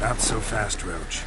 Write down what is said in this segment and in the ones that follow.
Not so fast, Roach.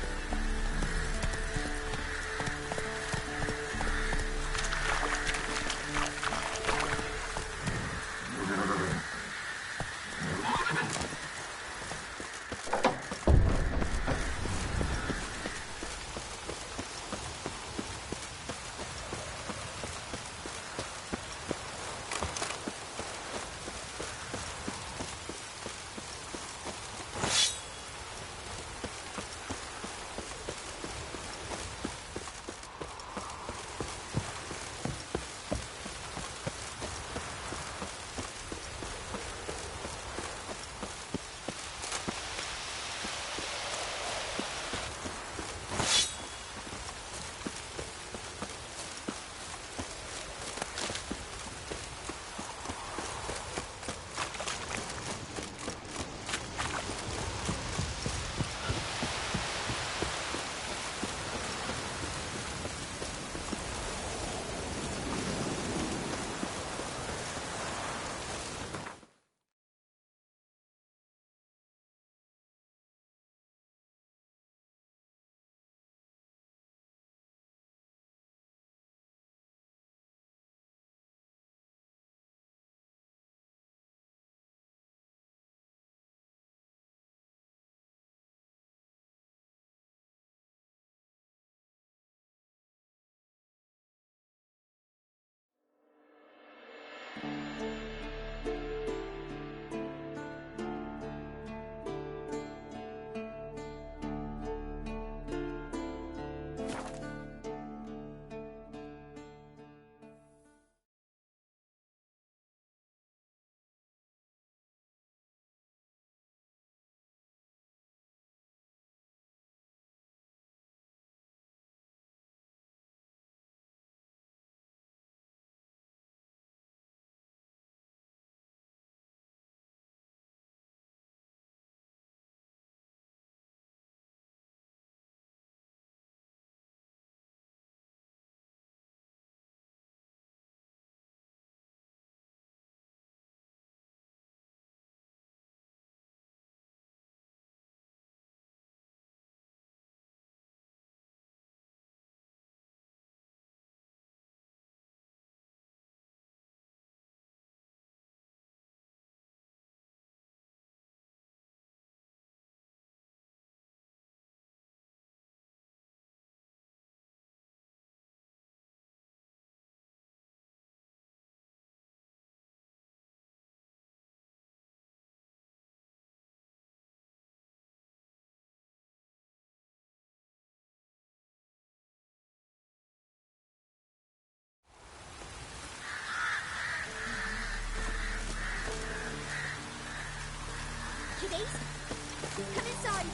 Come inside.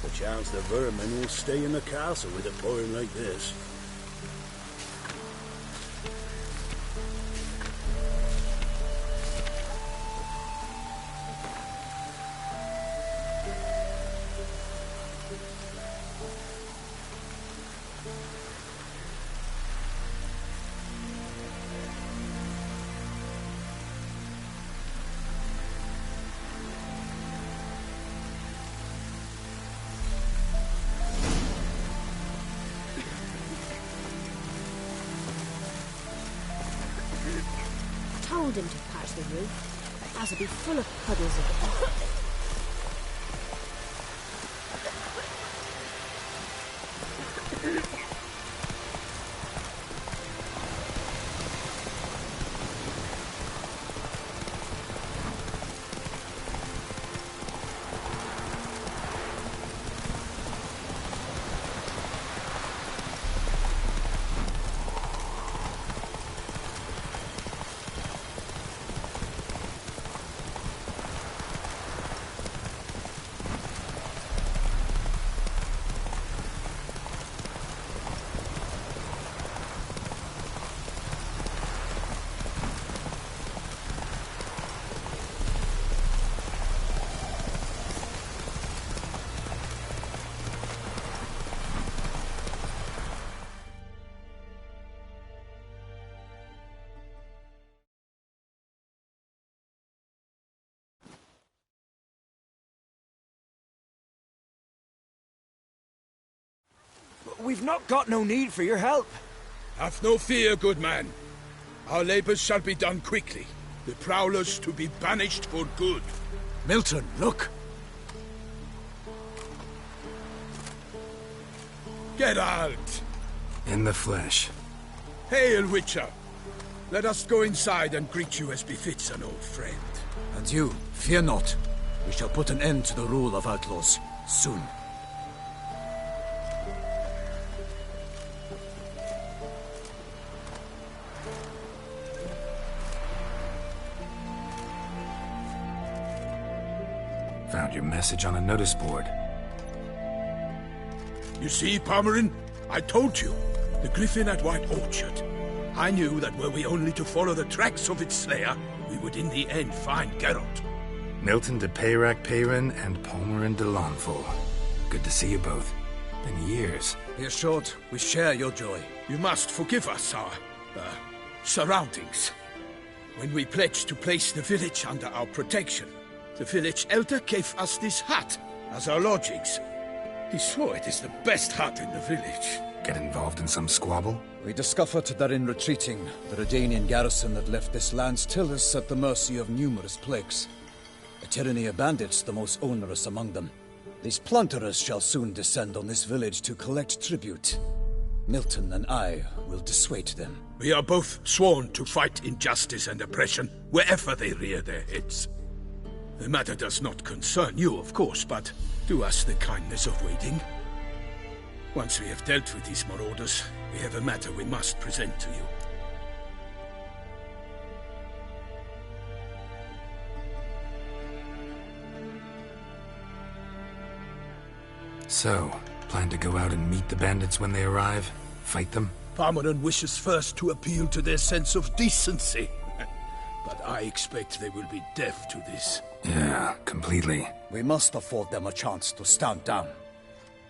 The chance the vermin will stay in the castle with it pouring like this. Told him to patch the roof, as it'd be full of puddles of We've not got no need for your help. Have no fear, good man. Our labors shall be done quickly. The prowlers to be banished for good. Milton, look! Geralt! In the flesh. Hail, Witcher! Let us go inside and greet you as befits an old friend. And you, fear not. We shall put an end to the rule of outlaws, soon. Found your message on a notice board. You see, Palmerin? I told you. The Griffin at White Orchard. I knew that were we only to follow the tracks of its slayer, we would in the end find Geralt. Milton de Peyrac Peyran and Palmerin de Launfal. Good to see you both. Been years. Be assured, we share your joy. You must forgive us our, surroundings. When we pledged to place the village under our protection, the village elder gave us this hut as our lodgings. He swore it is the best hut in the village. Get involved in some squabble? We discovered that in retreating, the Redanian garrison that left this land still is at the mercy of numerous plagues. A tyranny of bandits, the most onerous among them. These plunderers shall soon descend on this village to collect tribute. Milton and I will dissuade them. We are both sworn to fight injustice and oppression wherever they rear their heads. The matter does not concern you, of course, but do us the kindness of waiting. Once we have dealt with these marauders, we have a matter we must present to you. So, plan to go out and meet the bandits when they arrive? Fight them? Palmerin wishes first to appeal to their sense of decency. But I expect they will be deaf to this. Yeah, completely. We must afford them a chance to stand down.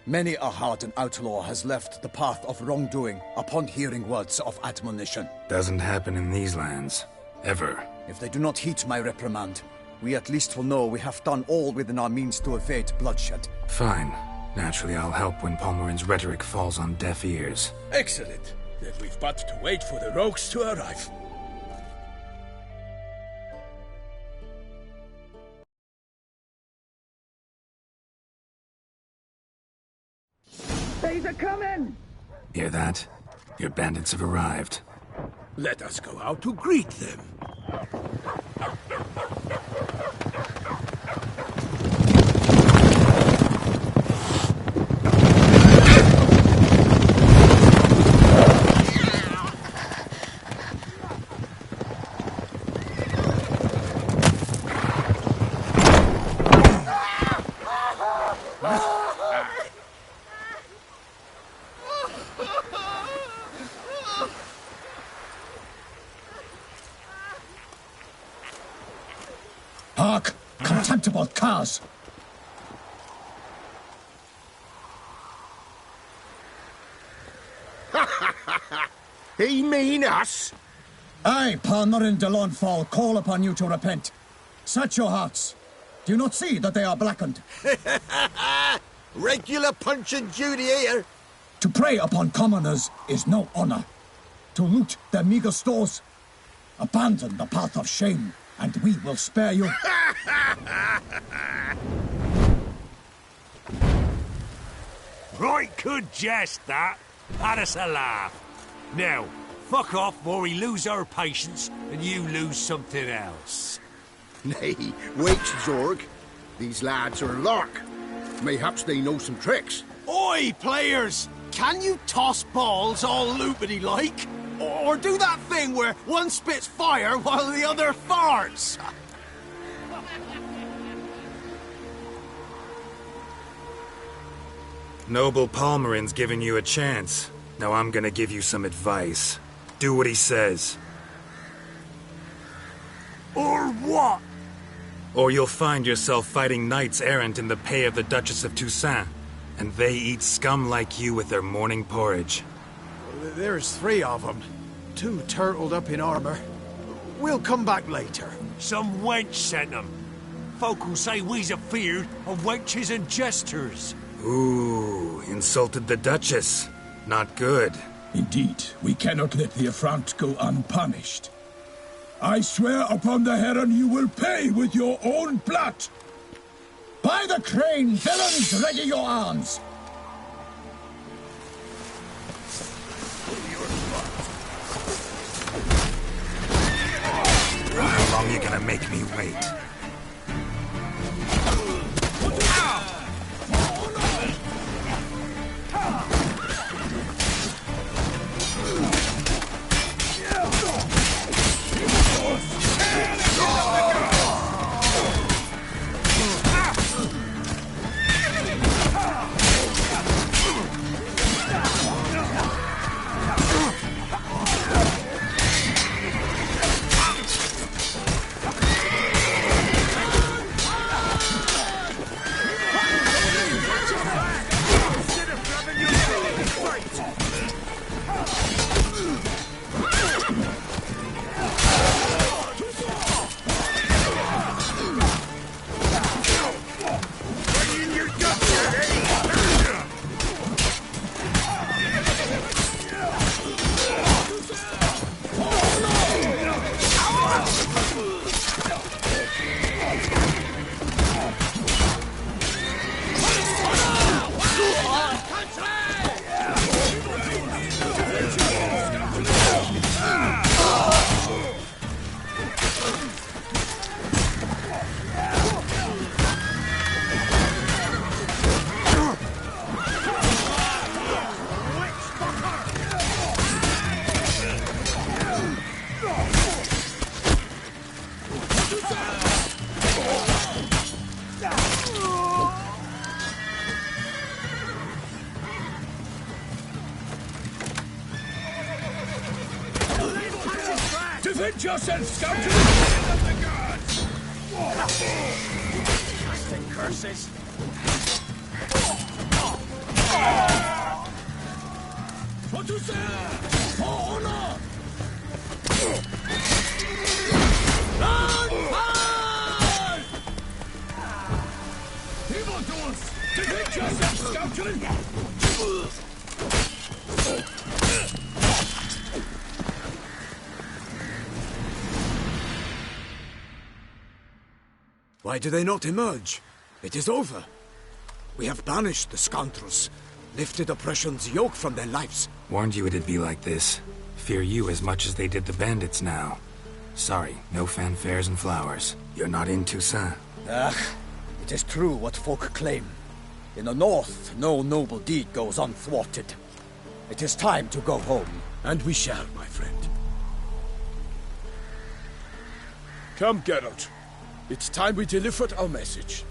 Many a hardened outlaw has left the path of wrongdoing upon hearing words of admonition. Doesn't happen in these lands. Ever. If they do not heed my reprimand, we at least will know we have done all within our means to evade bloodshed. Fine. Naturally, I'll help when Palmerin's rhetoric falls on deaf ears. Excellent. Then we've but to wait for the rogues to arrive. They's a coming! Hear that? Your bandits have arrived. Let us go out to greet them. Hark! Contemptible curs! He mean us? I, Palmerin de Launfal, call upon you to repent. Set your hearts. Do you not see that they are blackened? Regular Punch and Judy here. To prey upon commoners is no honor. To loot their meager stores, abandon the path of shame, and we will spare you. Right good jest, that. Had us a laugh. Now, fuck off before we lose our patience and you lose something else. Nay, wait, Zorg. These lads are lark. Mayhaps they know some tricks. Oi, players! Can you toss balls all loopity-like? Or do that thing where one spits fire while the other farts? Noble Palmerin's giving you a chance. Now I'm gonna give you some advice. Do what he says. Or what? Or you'll find yourself fighting knights errant in the pay of the Duchess of Toussaint. And they eat scum like you with their morning porridge. There's 3 of them. 2 turtled up in armor. We'll come back later. Some wench sent them. Folk will say we's afeard of wenches and jesters. Ooh, insulted the Duchess. not good. Indeed, we cannot let the affront go unpunished. I swear upon the Heron you will pay with your own blood! By the crane, villains, ready your arms! How long are you gonna make me wait? Defend yourself, scoundrel! Of the gods! Casting curses. For Toussaint! For honor! Run! Evildoers! Defend yourself, scoundrel! Why do they not emerge? It is over. We have banished the scoundrels, lifted oppression's yoke from their lives. Warned you it'd be like this. Fear you as much as they did the bandits now. Sorry, no fanfares and flowers. You're not in Toussaint. It is true what folk claim. In the north, no noble deed goes unthwarted. It is time to go home. And we shall, my friend. Come, Geralt. It's time we delivered our message.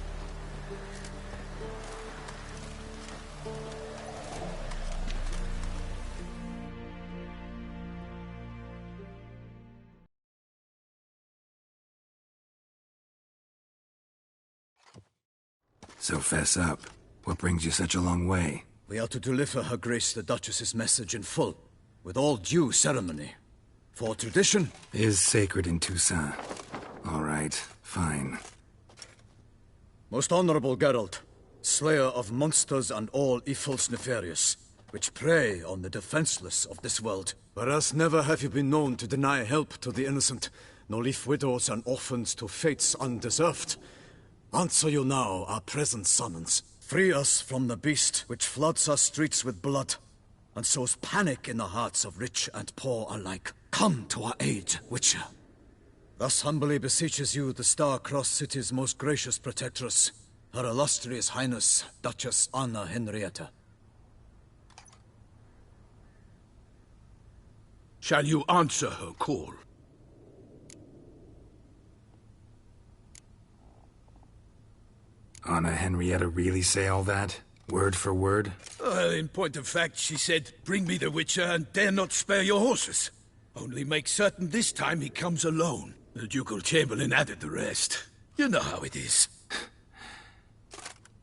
So fess up. What brings you such a long way? We are to deliver Her Grace the Duchess's message in full, with all due ceremony. For tradition is sacred in Toussaint. All right, fine. Most honorable Geralt, slayer of monsters and all evils nefarious, which prey on the defenseless of this world. Whereas never have you been known to deny help to the innocent, nor leave widows and orphans to fates undeserved. Answer you now our present summons. Free us from the beast which floods our streets with blood, and sows panic in the hearts of rich and poor alike. Come to our aid, Witcher. Thus humbly beseeches you the Star-Crossed City's most gracious protectress, Her Illustrious Highness, Duchess Anna Henrietta. Shall you answer her call? Anna Henrietta really say all that? Word for word? Well, in point of fact, she said, bring me the Witcher and dare not spare your horses. Only make certain this time he comes alone. The Ducal Chamberlain added the rest. You know how it is.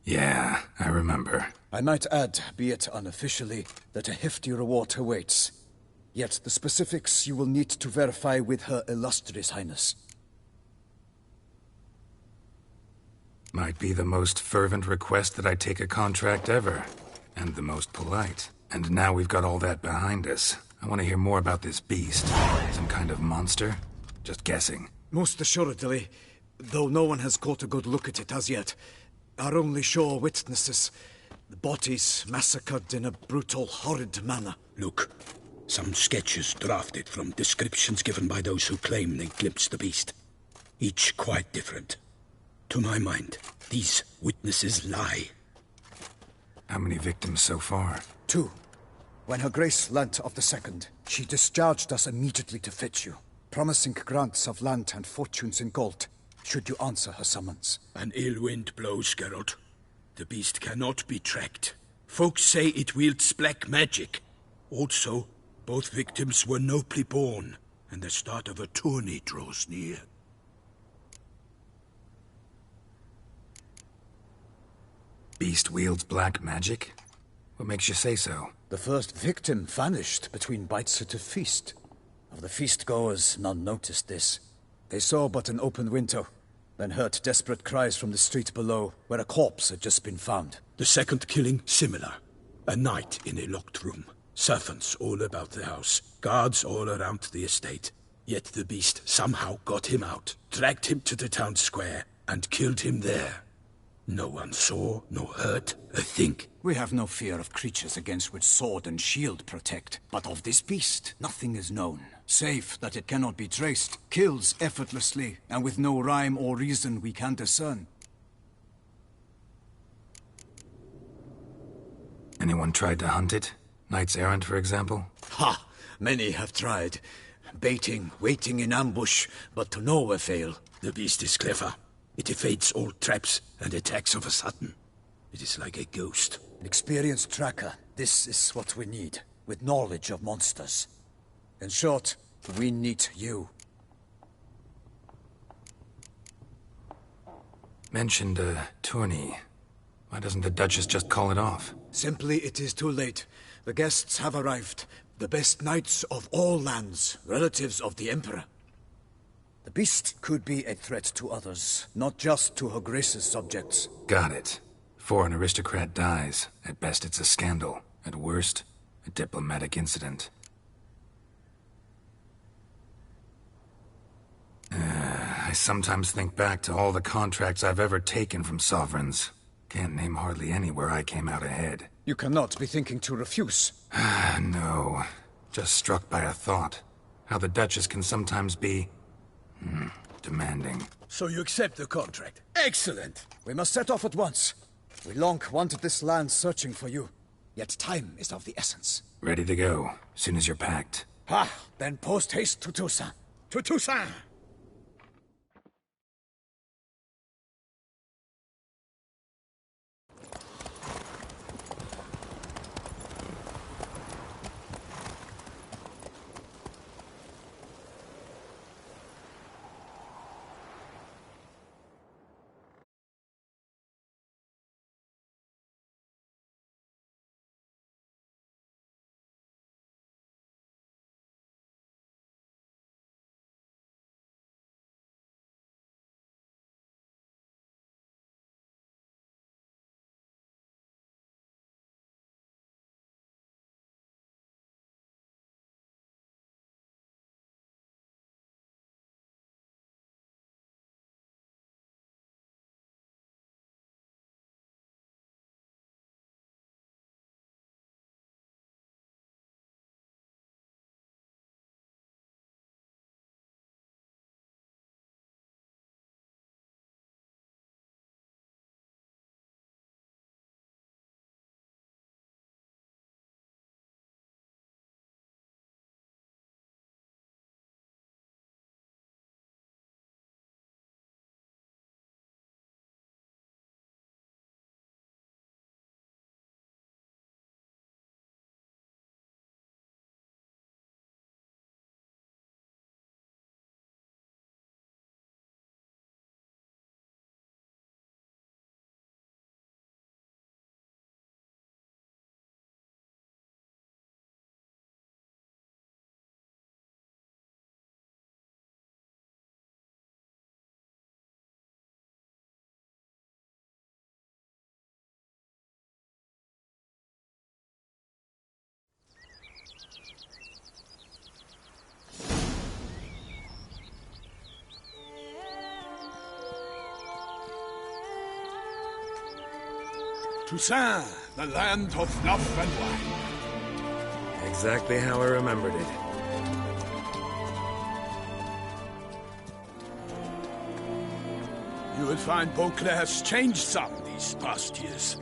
Yeah, I remember. I might add, be it unofficially, that a hefty reward awaits. Yet the specifics you will need to verify with Her Illustrious Highness. Might be the most fervent request that I take a contract ever. And the most polite. And now we've got all that behind us. I want to hear more about this beast. Some kind of monster? Just guessing. Most assuredly, though no one has caught a good look at it as yet. Our only sure witnesses. The bodies massacred in a brutal, horrid manner. Look, some sketches drafted from descriptions given by those who claim they glimpsed the beast. Each quite different. To my mind, these witnesses lie. How many victims so far? 2. When Her Grace learnt of the second, she discharged us immediately to fetch you, promising grants of land and fortunes in gold, should you answer her summons. An ill wind blows, Geralt. The beast cannot be tracked. Folks say it wields black magic. Also, both victims were nobly born, and the start of a tourney draws near. Beast wields black magic? What makes you say so? The first victim vanished between bites at a feast. Of the feast-goers, none noticed this. They saw but an open window, then heard desperate cries from the street below, where a corpse had just been found. The second killing, similar. A night in a locked room. Servants all about the house. Guards all around the estate. Yet the beast somehow got him out, dragged him to the town square, and killed him there. No one saw, nor heard a thing. We have no fear of creatures against which sword and shield protect. But of this beast, nothing is known. Save that it cannot be traced, kills effortlessly, and with no rhyme or reason we can discern. Anyone tried to hunt it? Knights errant, for example? Ha! Many have tried. Baiting, waiting in ambush, but to no avail. The beast is clever. It evades all traps and attacks of a sudden. It is like a ghost. An experienced tracker. This is what we need, with knowledge of monsters. In short, we need you. Mentioned a tourney. Why doesn't the Duchess just call it off? Simply, it is too late. The guests have arrived. The best knights of all lands, relatives of the Emperor. The beast could be a threat to others, not just to Her Grace's subjects. Got it. Before an aristocrat dies, at best it's a scandal. At worst, a diplomatic incident. I sometimes think back to all the contracts I've ever taken from sovereigns. Can't name hardly any where I came out ahead. You cannot be thinking to refuse. No. Just struck by a thought. How the Duchess can sometimes be... demanding. So you accept the contract? Excellent! We must set off at once. We long wanted this land searching for you. Yet time is of the essence. Ready to go, soon as you're packed. Ha! Then post-haste to Toussaint. To Toussaint! Toussaint, the land of fluff and wine. Exactly how I remembered it. You will find Beauclair's changed some these past years.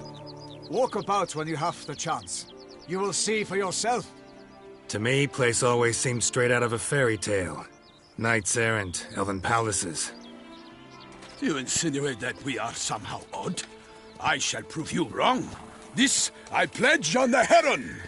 Walk about when you have the chance. You will see for yourself. To me, place always seemed straight out of a fairy tale. Knights errant, elven palaces. You insinuate that we are somehow odd? I shall prove you wrong. This I pledge on the Heron!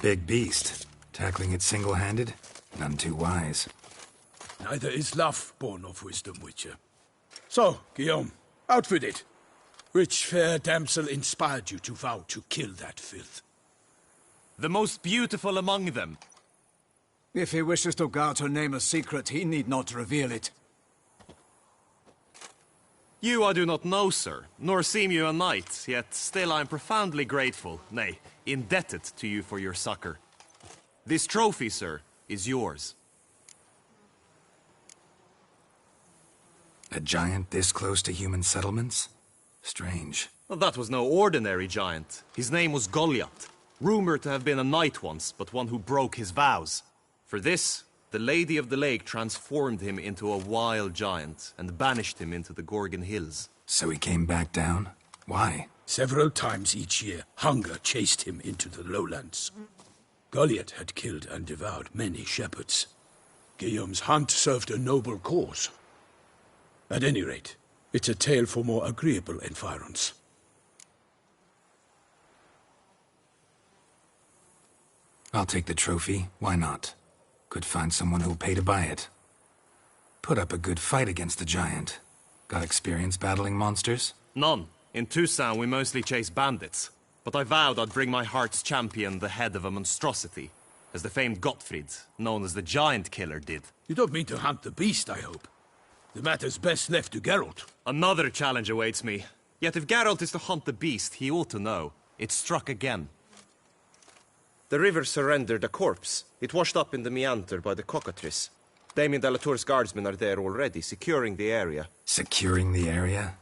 Big beast. Tackling it single-handed? None too wise. Neither is love born of wisdom, Witcher. So, Guillaume, out with it. Which fair damsel inspired you to vow to kill that filth? The most beautiful among them. If he wishes to guard her name a secret, he need not reveal it. You I do not know, sir, nor seem you a knight, yet still I am profoundly grateful, nay, indebted to you for your succor. This trophy, sir, is yours. A giant this close to human settlements? Strange. Well, that was no ordinary giant. His name was Goliath, rumored to have been a knight once, but one who broke his vows. For this, the Lady of the Lake transformed him into a wild giant and banished him into the Gorgon Hills. So he came back down? Why? Several times each year, hunger chased him into the lowlands. Goliath had killed and devoured many shepherds. Guillaume's hunt served a noble cause. At any rate, it's a tale for more agreeable environs. I'll take the trophy. Why not? Could find someone who'll pay to buy it. Put up a good fight against the giant. Got experience battling monsters? None. In Toussaint we mostly chase bandits. But I vowed I'd bring my heart's champion the head of a monstrosity, as the famed Gottfried, known as the Giant Killer, did. You don't mean to hunt the beast, I hope. The matter's best left to Geralt. Another challenge awaits me. Yet if Geralt is to hunt the beast, he ought to know. It struck again. The river surrendered a corpse. It washed up in the meander by the cockatrice. Damien de la Tour's guardsmen are there already, securing the area. Securing the area?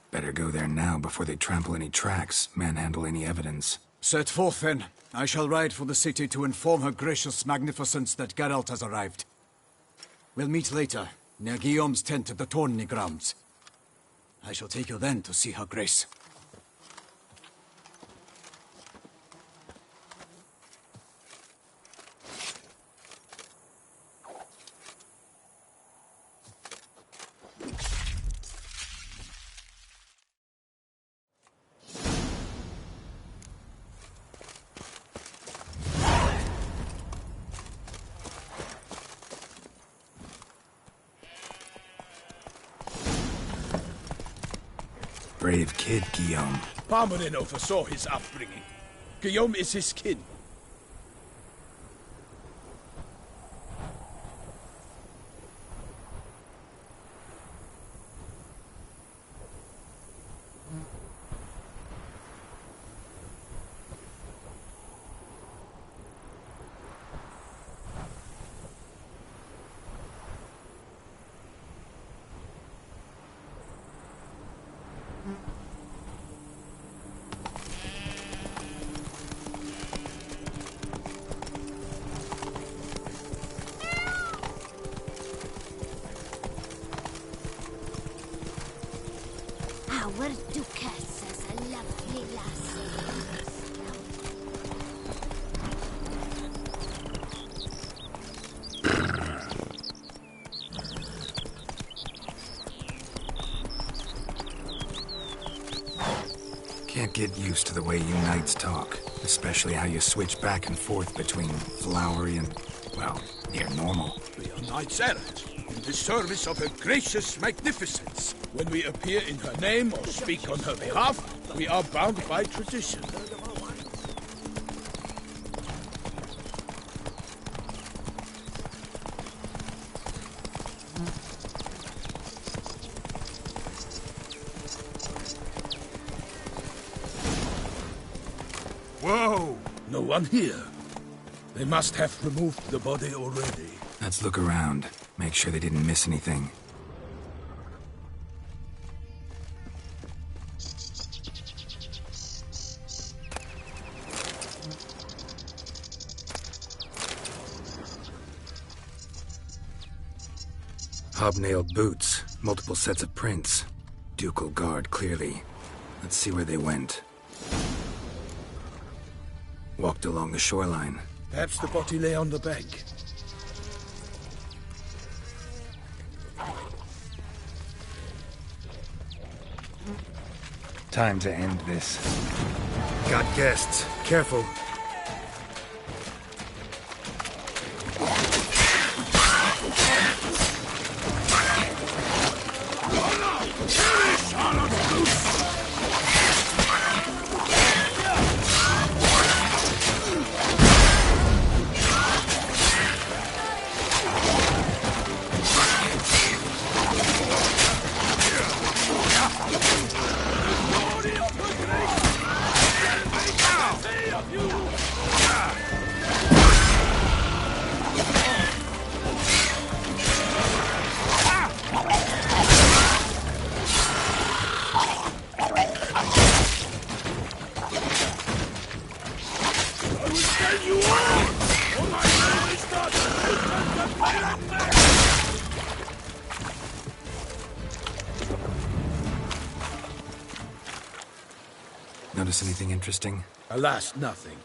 Better go there now before they trample any tracks, manhandle any evidence. Set forth, then. I shall ride for the city to inform her gracious magnificence that Geralt has arrived. We'll meet later, near Guillaume's tent at the Tourney grounds. I shall take you then to see her grace. Brave kid, Guillaume. Parmanin oversaw his upbringing. Guillaume is his kin. Our Duchess is a lovely lassie. Can't get used to the way you knights talk, especially how you switch back and forth between flowery and, well, near normal. We are knights errant, in the service of her gracious magnificence. When we appear in her name or speak on her behalf, we are bound by tradition. Whoa! No one here. They must have removed the body already. Let's look around. Make sure they didn't miss anything. Hobnailed boots, multiple sets of prints. Ducal guard, clearly. Let's see where they went. Walked along the shoreline. Perhaps the body lay on the bank. Time to end this. Got guests. Careful. kill you all! For my name is not Lieutenant Notice anything interesting? Alas, nothing.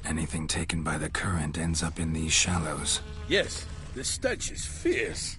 Anything taken by the current ends up in these shallows. Yes, the stench is fierce.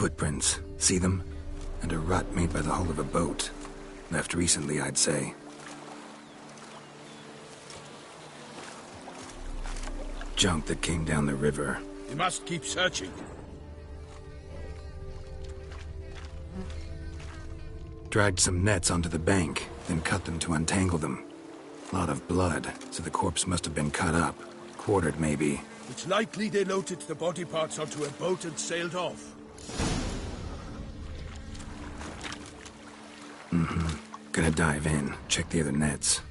Footprints. See them? And a rut made by the hull of a boat. Left recently, I'd say. Junk that came down the river. You must keep searching. Dragged some nets onto the bank, then cut them to untangle them. Lot of blood, so the corpse must have been cut up. Quartered, maybe. It's likely they loaded the body parts onto a boat and sailed off. Gonna dive in, check the other nets.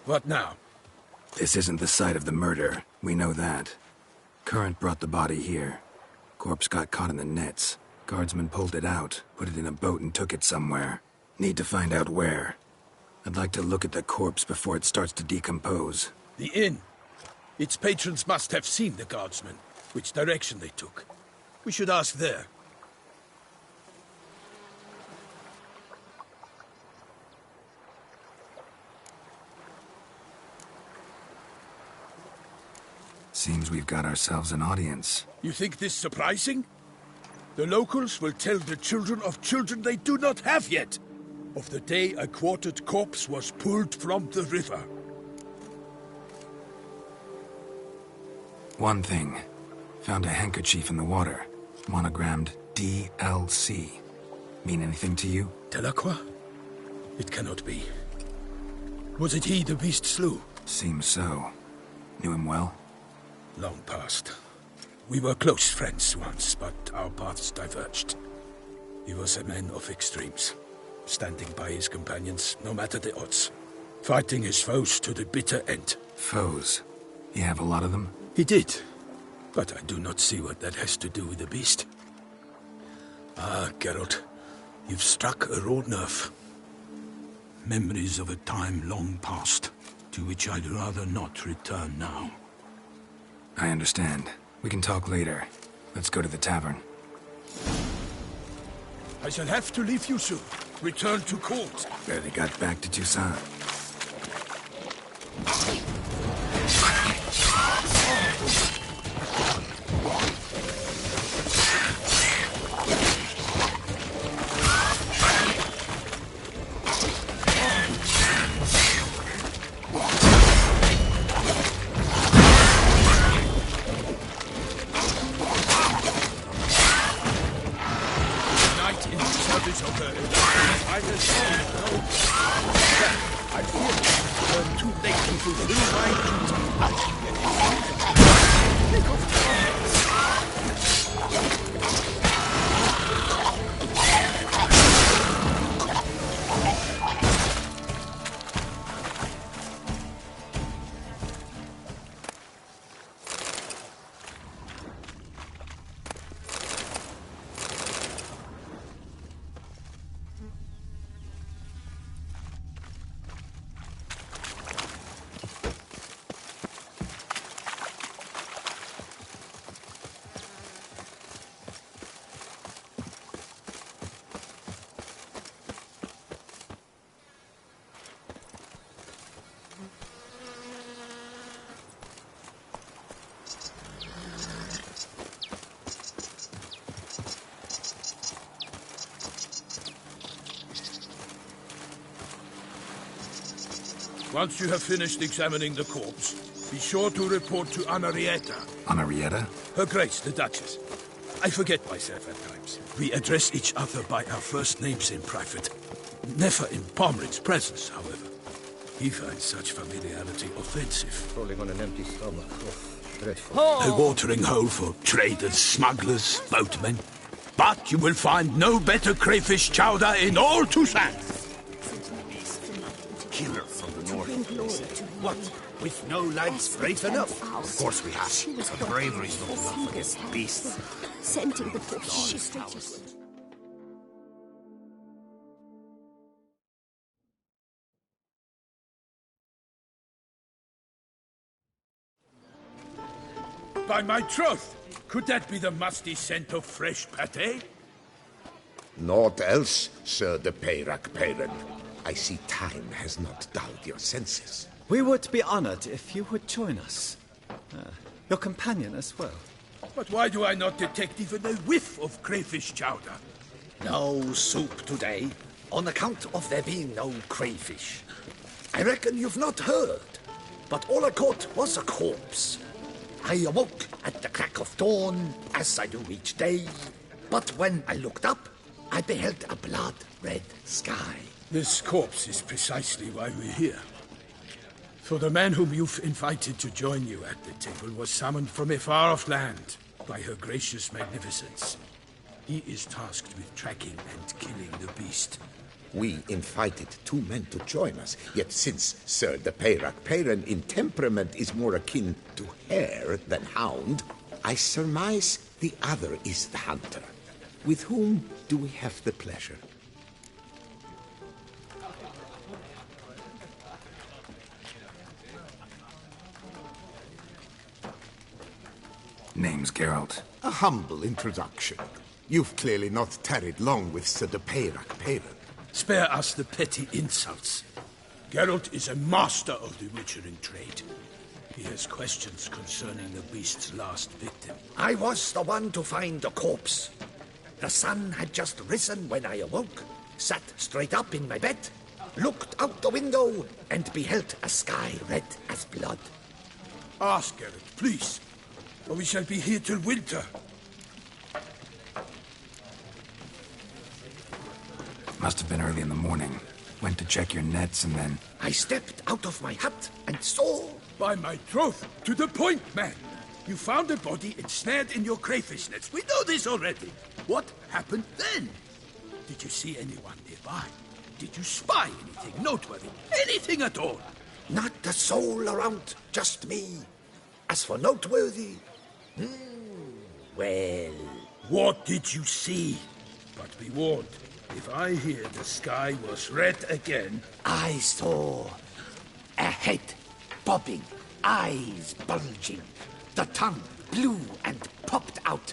What now? This isn't the site of the murder. We know that. Current brought the body here. Corpse got caught in the nets. Guardsmen pulled it out, put it in a boat and took it somewhere. Need to find out where. I'd like to look at the corpse before it starts to decompose. The inn. Its patrons must have seen the guardsmen, which direction they took. We should ask there. Seems we've got ourselves an audience. You think this surprising? The locals will tell the children of children they do not have yet, of the day a quartered corpse was pulled from the river. One thing. Found a handkerchief in the water. Monogrammed DLC. Mean anything to you? Delacroix? It cannot be. Was it he the beast slew? Seems so. Knew him well? Long past. We were close friends once, but our paths diverged. He was a man of extremes, standing by his companions, no matter the odds. Fighting his foes to the bitter end. Foes? You have a lot of them? He did, but I do not see what that has to do with the beast. Ah, Geralt, you've struck a raw nerve. Memories of a time long past, to which I'd rather not return now. I understand. We can talk later. Let's go to the tavern. I shall have to leave you soon. Return to court. Barely got back to Toussaint. fulfill my Once you have finished examining the corpse, be sure to report to Anarietta. Anarietta? Her Grace, the Duchess. I forget myself at times. We address each other by our first names in private. Never in Pomrin's presence, however. He finds such familiarity offensive. Rolling on an empty stomach. Oh, dreadful. A watering hole for traders, smugglers, boatmen. But you will find no better crayfish chowder in all Toussaint. killer from the north. What? With no lads brave enough? Of course we have. But bravery's not enough against beasts. Scenting the bush. By my troth, could that be the musty scent of fresh pâté? Naught else, Sir de Peyrac Peyran. I see time has not dulled your senses. We would be honored if you would join us. Your companion as well. But why do I not detect even a whiff of crayfish chowder? No soup today, on account of there being no crayfish. I reckon you've not heard, but all I caught was a corpse. I awoke at the crack of dawn, as I do each day, but when I looked up, I beheld a blood-red sky. This corpse is precisely why we're here. For the man whom you've invited to join you at the table was summoned from a far-off land by her gracious magnificence. He is tasked with tracking and killing the beast. We invited 2 men to join us, yet since Sir de Peyrac Peyran in temperament is more akin to hare than hound, I surmise the other is the hunter. With whom do we have the pleasure? Name's Geralt. A humble introduction. You've clearly not tarried long with Sir de Peyrac Peyran. Spare us the petty insults. Geralt is a master of the witchering trade. He has questions concerning the beast's last victim. I was the one to find the corpse. The sun had just risen when I awoke, sat straight up in my bed, looked out the window, and beheld a sky red as blood. Ask Geralt, please, or we shall be here till winter. Must have been early in the morning. Went to check your nets and then... I stepped out of my hut and saw... By my troth, to the point, man. You found a body ensnared in your crayfish nets. We know this already. What happened then? Did you see anyone nearby? Did you spy anything noteworthy? Anything at all? Not a soul around, just me. As for noteworthy... well... What did you see? But be warned, if I hear the sky was red again... I saw a head bobbing, eyes bulging. The tongue blew and popped out.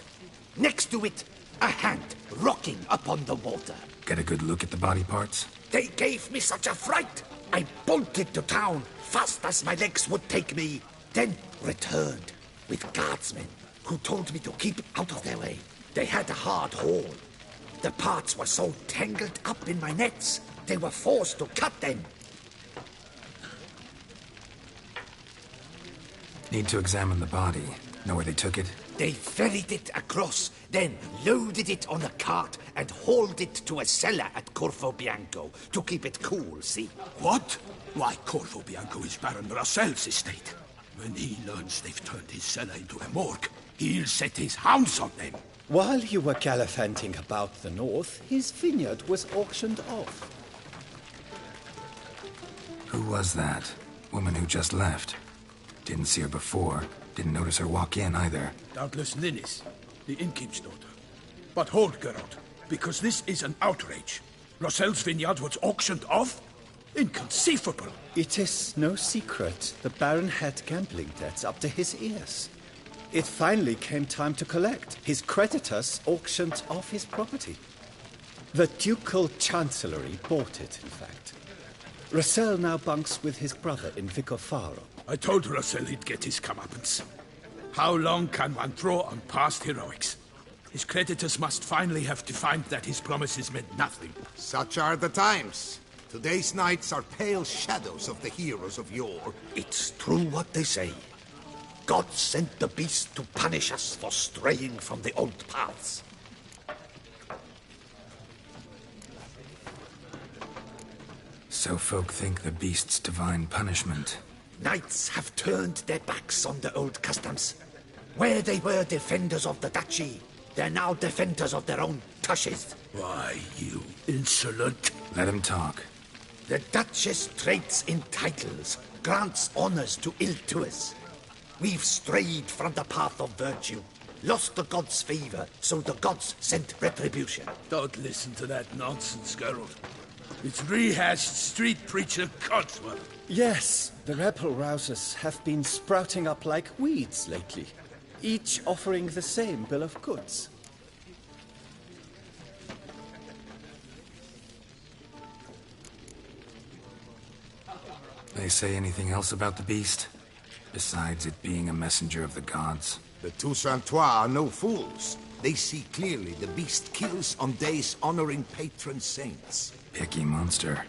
Next to it, a hand rocking upon the water. Get a good look at the body parts? They gave me such a fright. I bolted to town fast as my legs would take me, then returned with guardsmen who told me to keep out of their way. They had a hard haul. The parts were so tangled up in my nets, they were forced to cut them. Need to examine the body. Know where they took it? They ferried it across, then loaded it on a cart and hauled it to a cellar at Corvo Bianco to keep it cool, see? What? Why, Corvo Bianco is Baron Rossel's estate. When he learns they've turned his cellar into a morgue, he'll set his hounds on them. While you were gallivanting about the north, his vineyard was auctioned off. Who was that? Woman who just left. Didn't see her before. Didn't notice her walk in either. Doubtless Ninnis, the innkeep's daughter. But hold, Geralt, because this is an outrage. Rossel's vineyard was auctioned off? Inconceivable. It is no secret. The Baron had gambling debts up to his ears. It finally came time to collect. His creditors auctioned off his property. The Ducal Chancellery bought it, in fact. Rossel now bunks with his brother in Vicofaro. I told Rossel he'd get his comeuppance. How long can one throw on past heroics? His creditors must finally have to find that his promises meant nothing. Such are the times. Today's knights are pale shadows of the heroes of yore. It's true what they say. God sent the beast to punish us for straying from the old paths. So folk think the beast's divine punishment. Knights have turned their backs on the old customs. Where they were defenders of the duchy, they're now defenders of their own tushes. Why, you insolent... Let him talk. The Duchess trades in titles, grants honors to ill-doers. We've strayed from the path of virtue, lost the gods' favor, so the gods sent retribution. Don't listen to that nonsense, Geralt. It's rehashed street preacher Codswell. Yes, the rebel rousers have been sprouting up like weeds lately, each offering the same bill of goods. They say anything else about the beast? Besides it being a messenger of the gods? The Toussaintois are no fools. They see clearly the beast kills on days honoring patron saints. Picky monster.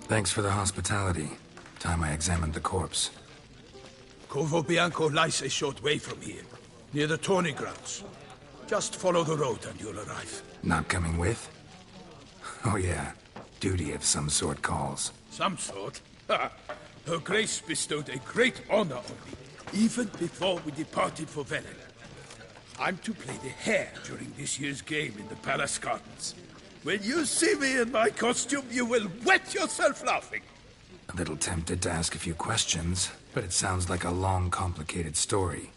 Thanks for the hospitality. Time I examined the corpse. Corvo Bianco lies a short way from here, near the tourney grounds. Just follow the road and you'll arrive. Not coming with? Oh yeah, duty of some sort calls. Some sort? Her Grace bestowed a great honor on me, even before we departed for Velen. I'm to play the hare during this year's game in the palace gardens. When you see me in my costume, you will wet yourself laughing. A little tempted to ask a few questions, but it sounds like a long, complicated story.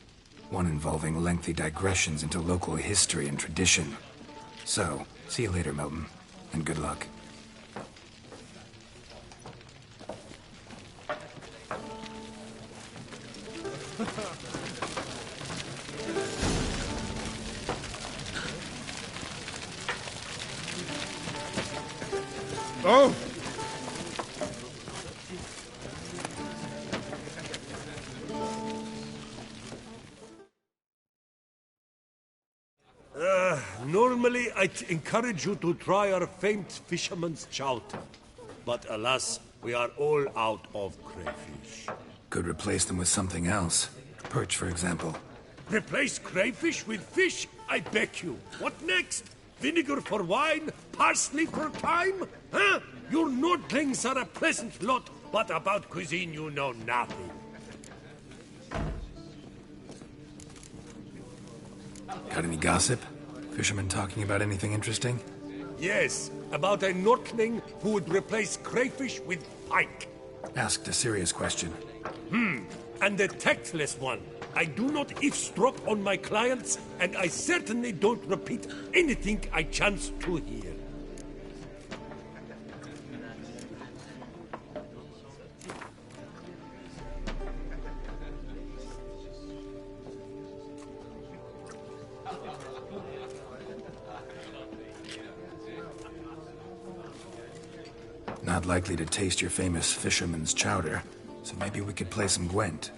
One involving lengthy digressions into local history and tradition. So, see you later, Milton, and good luck. Oh! Normally, I'd encourage you to try our famed fisherman's chowder. But alas, we are all out of crayfish. Could replace them with something else. Perch, for example. Replace crayfish with fish? I beg you. What next? Vinegar for wine? Parsley for thyme? Huh? Your Nordlings are a pleasant lot, but about cuisine you know nothing. Got any gossip? Fishermen talking about anything interesting? Yes, about a Nordling who would replace crayfish with pike. Asked a serious question. And a tactless one. I do not eavesdrop on my clients, and I certainly don't repeat anything I chance to hear. Not likely to taste your famous fisherman's chowder, so maybe we could play some Gwent.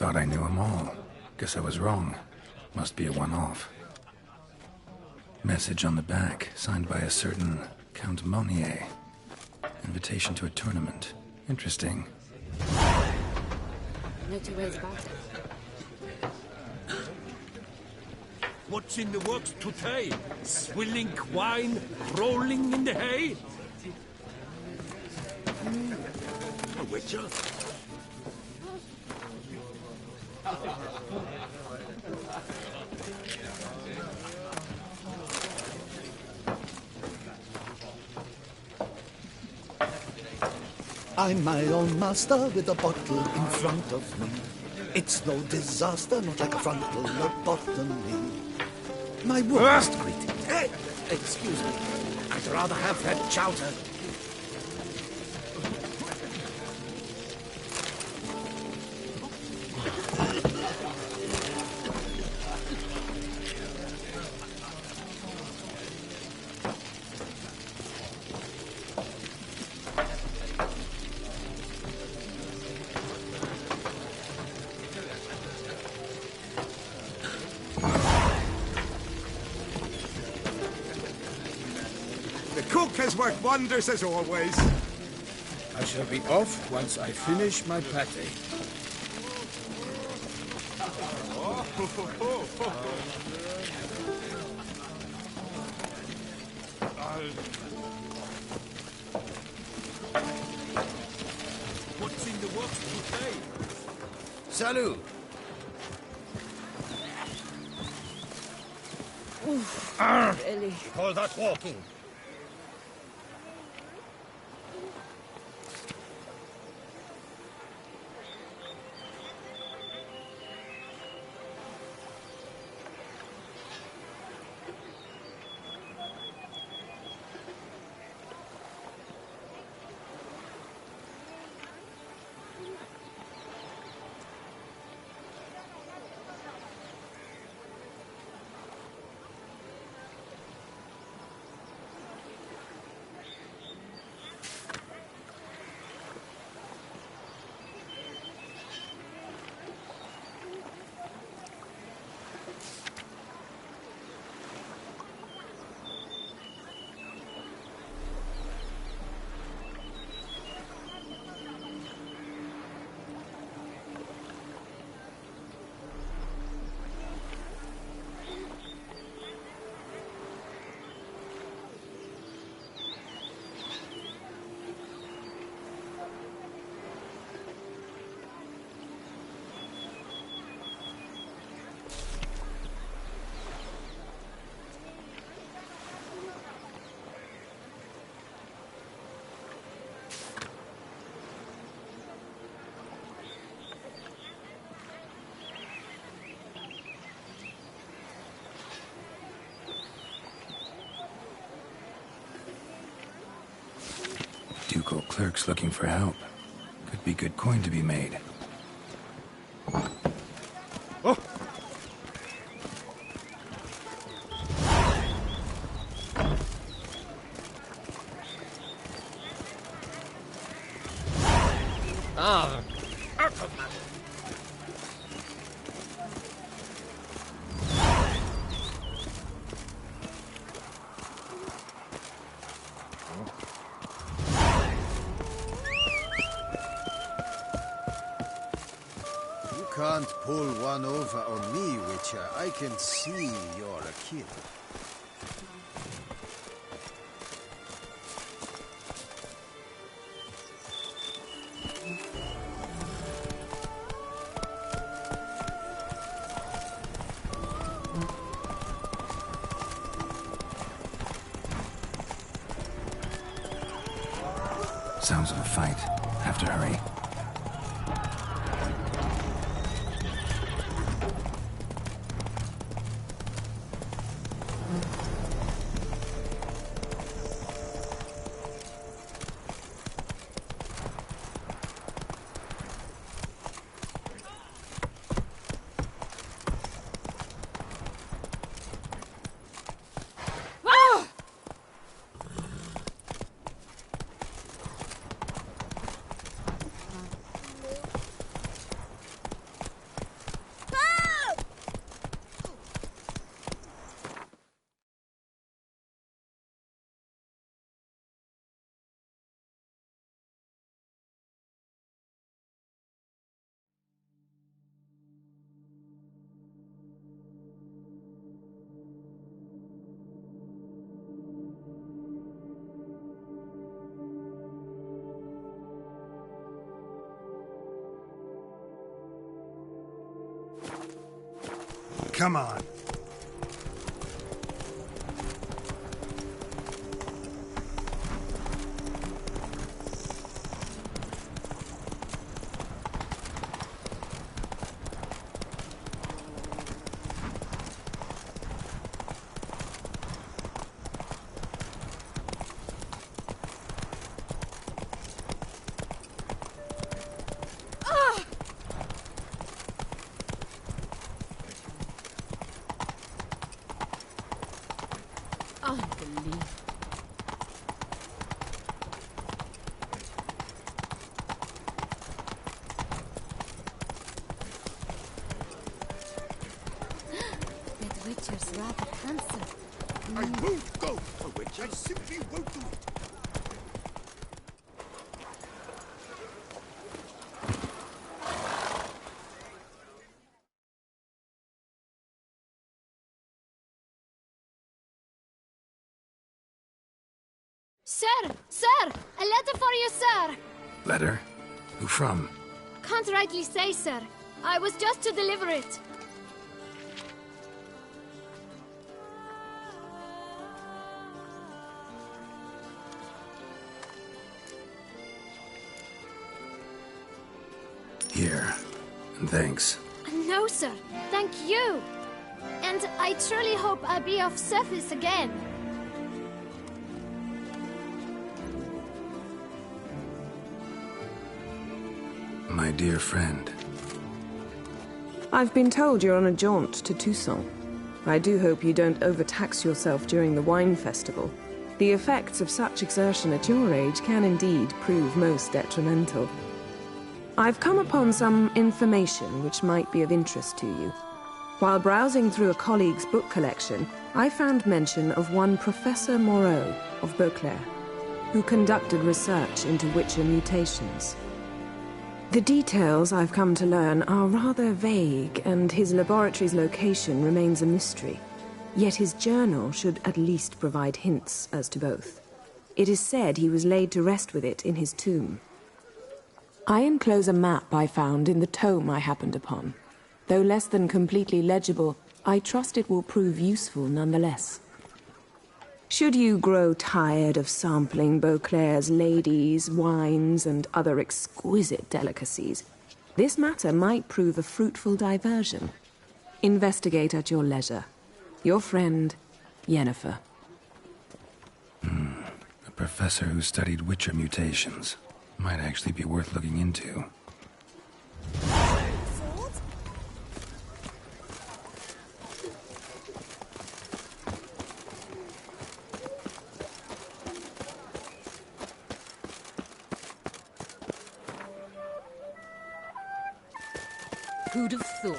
Thought I knew them all. Guess I was wrong. Must be a one-off. Message on the back, signed by a certain Count Monnier. Invitation to a tournament. Interesting. No two ways about it. What's in the works today? Swilling wine, rolling in the hay? A witcher? I'm my own master with a bottle in front of me. It's no disaster, not like a frontal lobotomy. My warmest greeting. Excuse me. I'd rather have that chowder. Cook has worked wonders as always. I shall be off once I finish my pate. What's in the works today? Salut! Really? Call that walking. Ducal clerks looking for help. Could be good coin to be made. Oh! Ah! You can't pull one over on me, Witcher. I can see you're a killer. Sounds of a fight. Have to hurry. come on. Witcher's rather handsome. I won't go for which I simply won't do it. Sir! Sir! A letter for you, sir! Letter? Who from? Can't rightly say, sir. I was just to deliver it. Here. And thanks. No, sir. Thank you. And I truly hope I'll be of service again. My dear friend. I've been told you're on a jaunt to Toussaint. I do hope you don't overtax yourself during the wine festival. The effects of such exertion at your age can indeed prove most detrimental. I've come upon some information which might be of interest to you. While browsing through a colleague's book collection, I found mention of one Professor Moreau of Beauclair, who conducted research into Witcher mutations. The details I've come to learn are rather vague, and his laboratory's location remains a mystery. Yet his journal should at least provide hints as to both. It is said he was laid to rest with it in his tomb. I enclose a map I found in the tome I happened upon. Though less than completely legible, I trust it will prove useful nonetheless. Should you grow tired of sampling Beauclair's ladies, wines, and other exquisite delicacies, this matter might prove a fruitful diversion. Investigate at your leisure. Your friend, Yennefer. A professor who studied Witcher mutations. Might actually be worth looking into. Who'd have thought?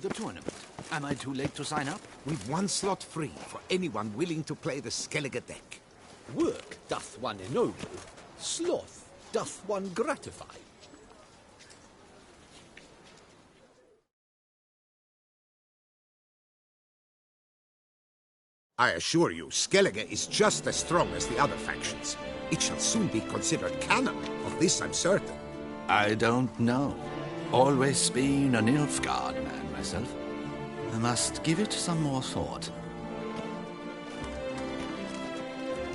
The tournament. Am I too late to sign up? We've one slot free for anyone willing to play the Skellige deck. Work doth one ennoble, sloth doth one gratify. I assure you, Skellige is just as strong as the other factions. It shall soon be considered canon. Of this I'm certain. I don't know. Always been a Nilfgaard man myself. I must give it some more thought.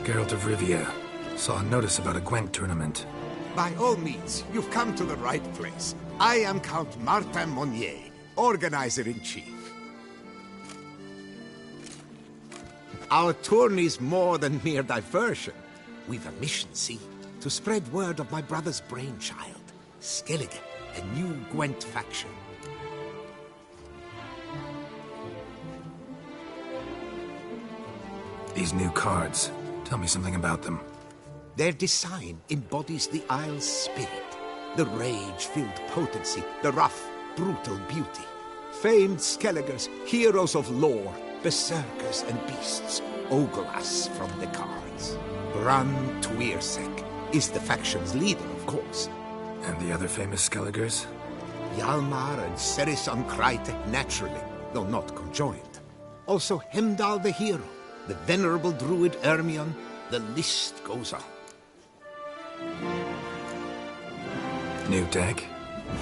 Geralt of Rivia. Saw a notice about a Gwent tournament. By all means, you've come to the right place. I am Count Martin Monnier, organizer-in-chief. Our tourney's more than mere diversion. We've a mission, see? To spread word of my brother's brainchild, Skellige, a new Gwent faction. These new cards. Tell me something about them. Their design embodies the Isle's spirit. The rage-filled potency, the rough, brutal beauty. Famed Skelligers, heroes of lore, berserkers and beasts, ogle us from the cards. Bran Tuirsek is the faction's leader, of course. And the other famous Skelligers? Hjalmar and Serisan Kreite, naturally, though not conjoined. Also Hemdal the hero, the venerable druid Ermion, the list goes on. New deck?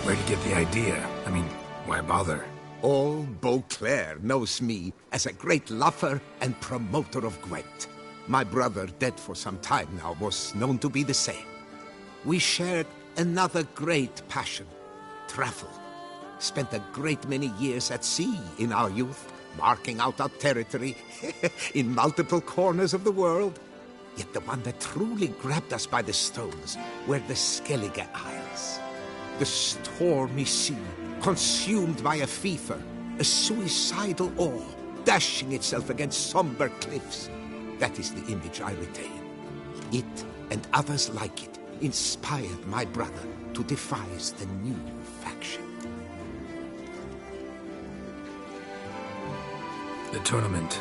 Where'd you get the idea? I mean, why bother? All Beauclair knows me as a great lover and promoter of Gwent. My brother, dead for some time now, was known to be the same. We shared another great passion, travel. Spent a great many years at sea in our youth, marking out our territory in multiple corners of the world. Yet the one that truly grabbed us by the stones were the Skellige Isles. The stormy sea, consumed by a fever, a suicidal awe, dashing itself against somber cliffs. That is the image I retain. It, and others like it, inspired my brother to devise the new faction. The tournament.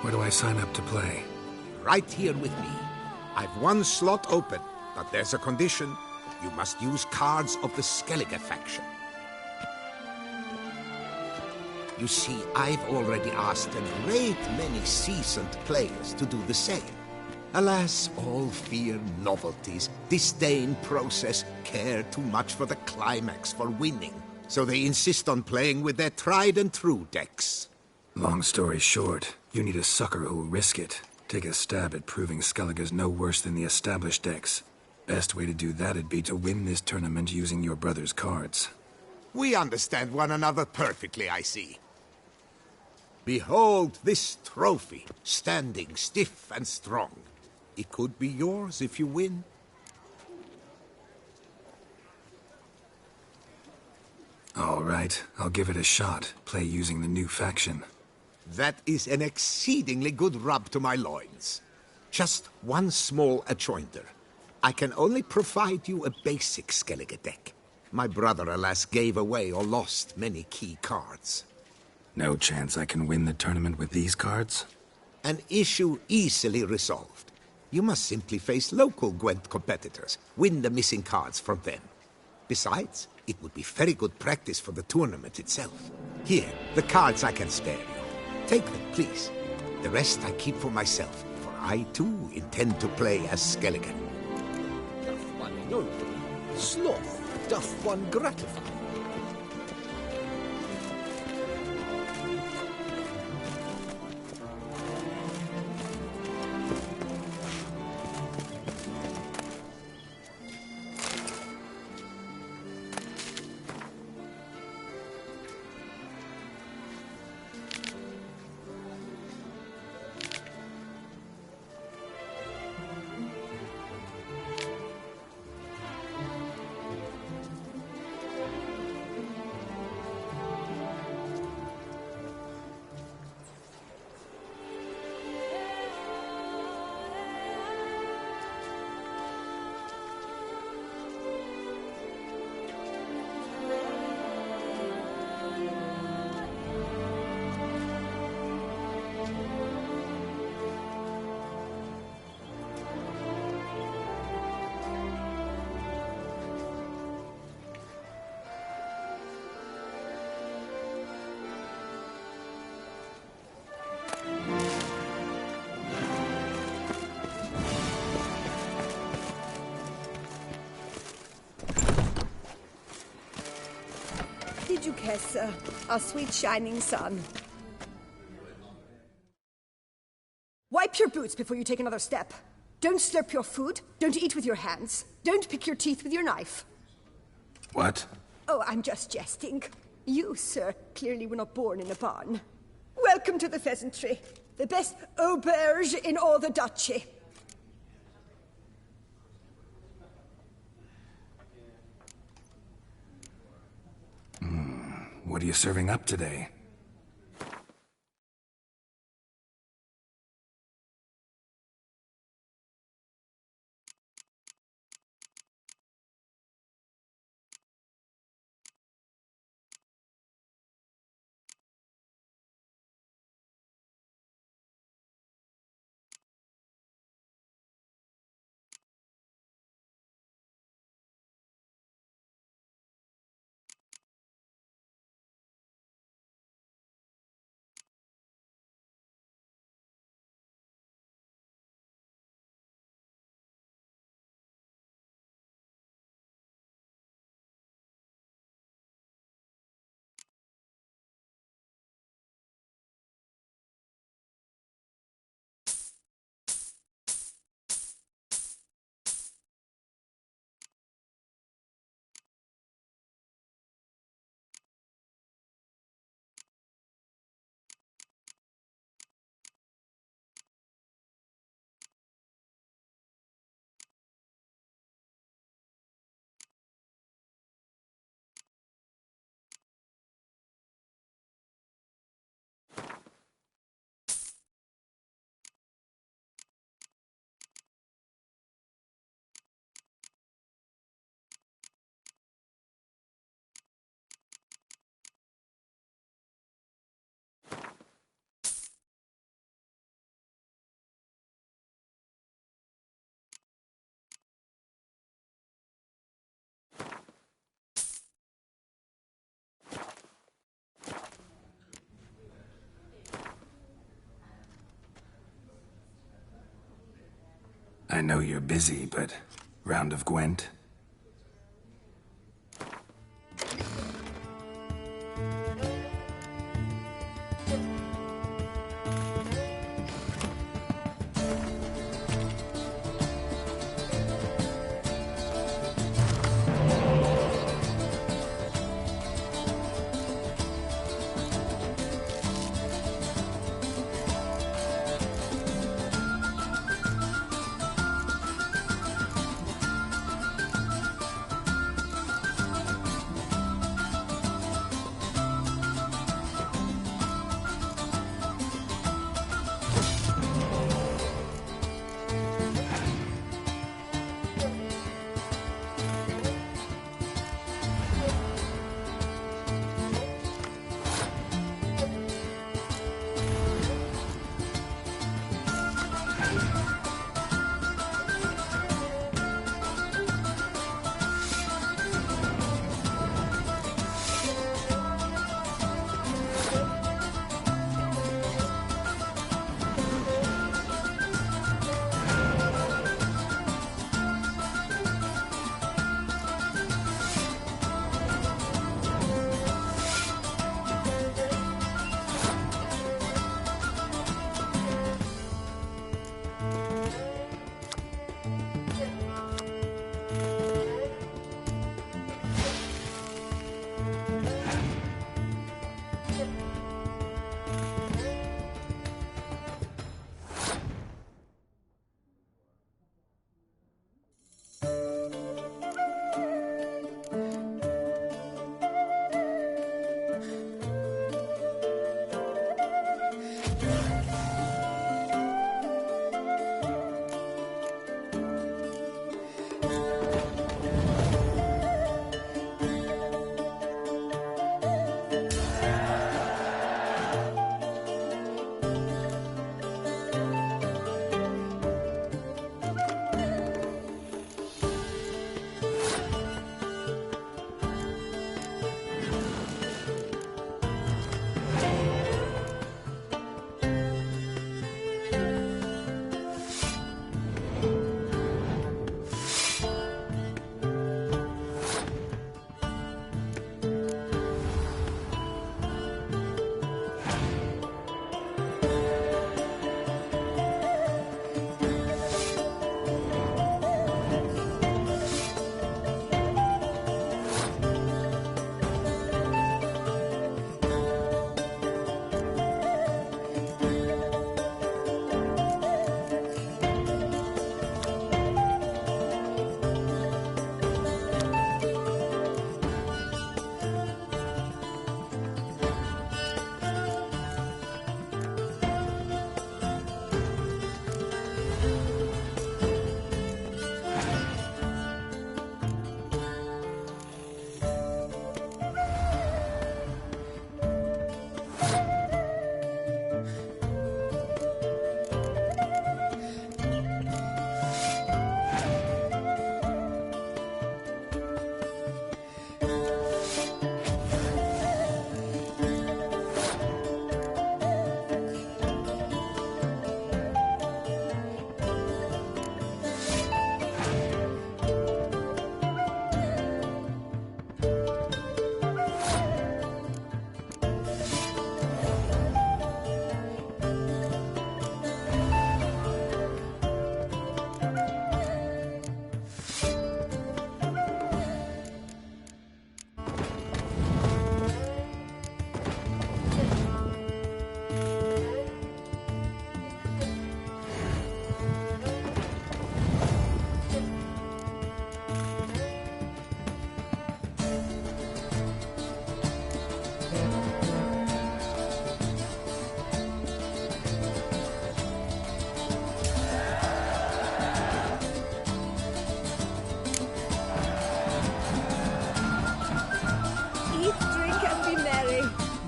Where do I sign up to play? Right here with me. I've one slot open, but there's a condition. You must use cards of the Skellige faction. You see, I've already asked a great many seasoned players to do the same. Alas, all fear novelties, disdain process, care too much for the climax, for winning. So they insist on playing with their tried and true decks. Long story short, you need a sucker who'll risk it. Take a stab at proving Skellige's no worse than the established decks. Best way to do that'd be to win this tournament using your brother's cards. We understand one another perfectly, I see. Behold this trophy, standing stiff and strong. It could be yours if you win. All right, I'll give it a shot. Play using the new faction. That is an exceedingly good rub to my loins. Just one small adjoinder. I can only provide you a basic Skellige deck. My brother, alas, gave away or lost many key cards. No chance I can win the tournament with these cards? An issue easily resolved. You must simply face local Gwent competitors, win the missing cards from them. Besides, it would be very good practice for the tournament itself. Here, the cards I can spare you. Take them, please. The rest I keep for myself, for I too intend to play as Skellige. Doth one know? Sloth doth one gratify? Did you care, sir? Our sweet shining sun. Wipe your boots before you take another step. Don't slurp your food. Don't eat with your hands. Don't pick your teeth with your knife. What? Oh, I'm just jesting. You, sir, clearly were not born in a barn. Welcome to the Pheasantry, the best auberge in all the duchy. What are you serving up today? I know you're busy, but round of Gwent?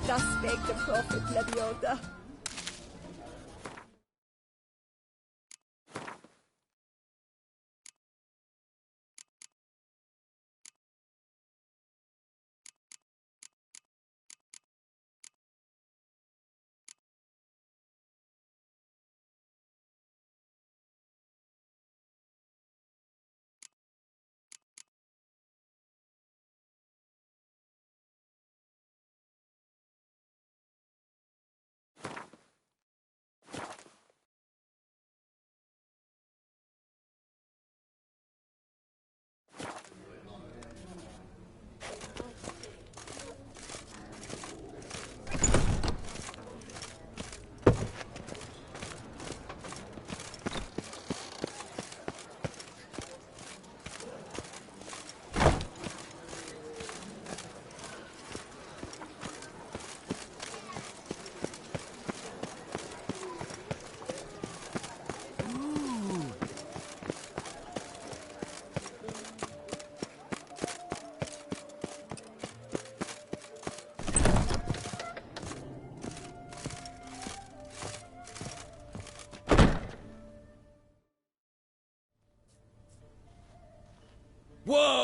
Thus spake the prophet Lebioda.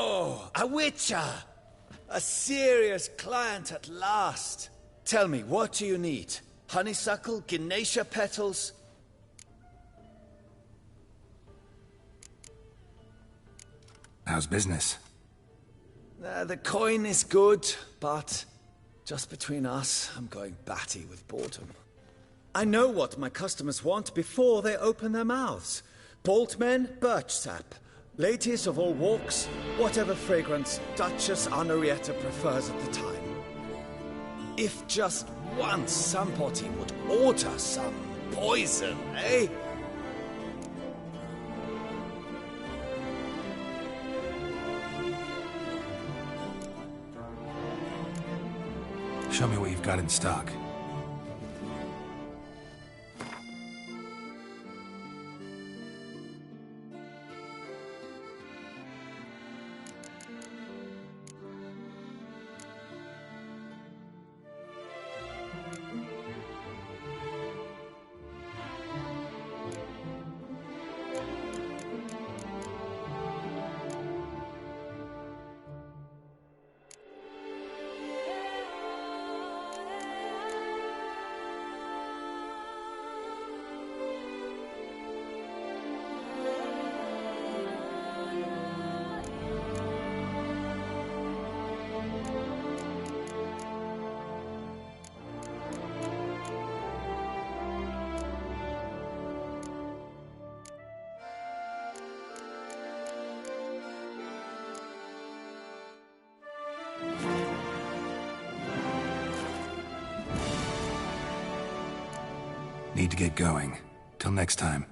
Oh, a witcher! A serious client at last. Tell me, what do you need? Honeysuckle, Ginacia petals? How's business? The coin is good, but just between us, I'm going batty with boredom. I know what my customers want before they open their mouths. Boltmen, birch sap. Ladies of all walks, whatever fragrance Duchess Anarietta prefers at the time. If just once somebody would order some poison, eh? Show me what you've got in stock. Need to get going. Till next time.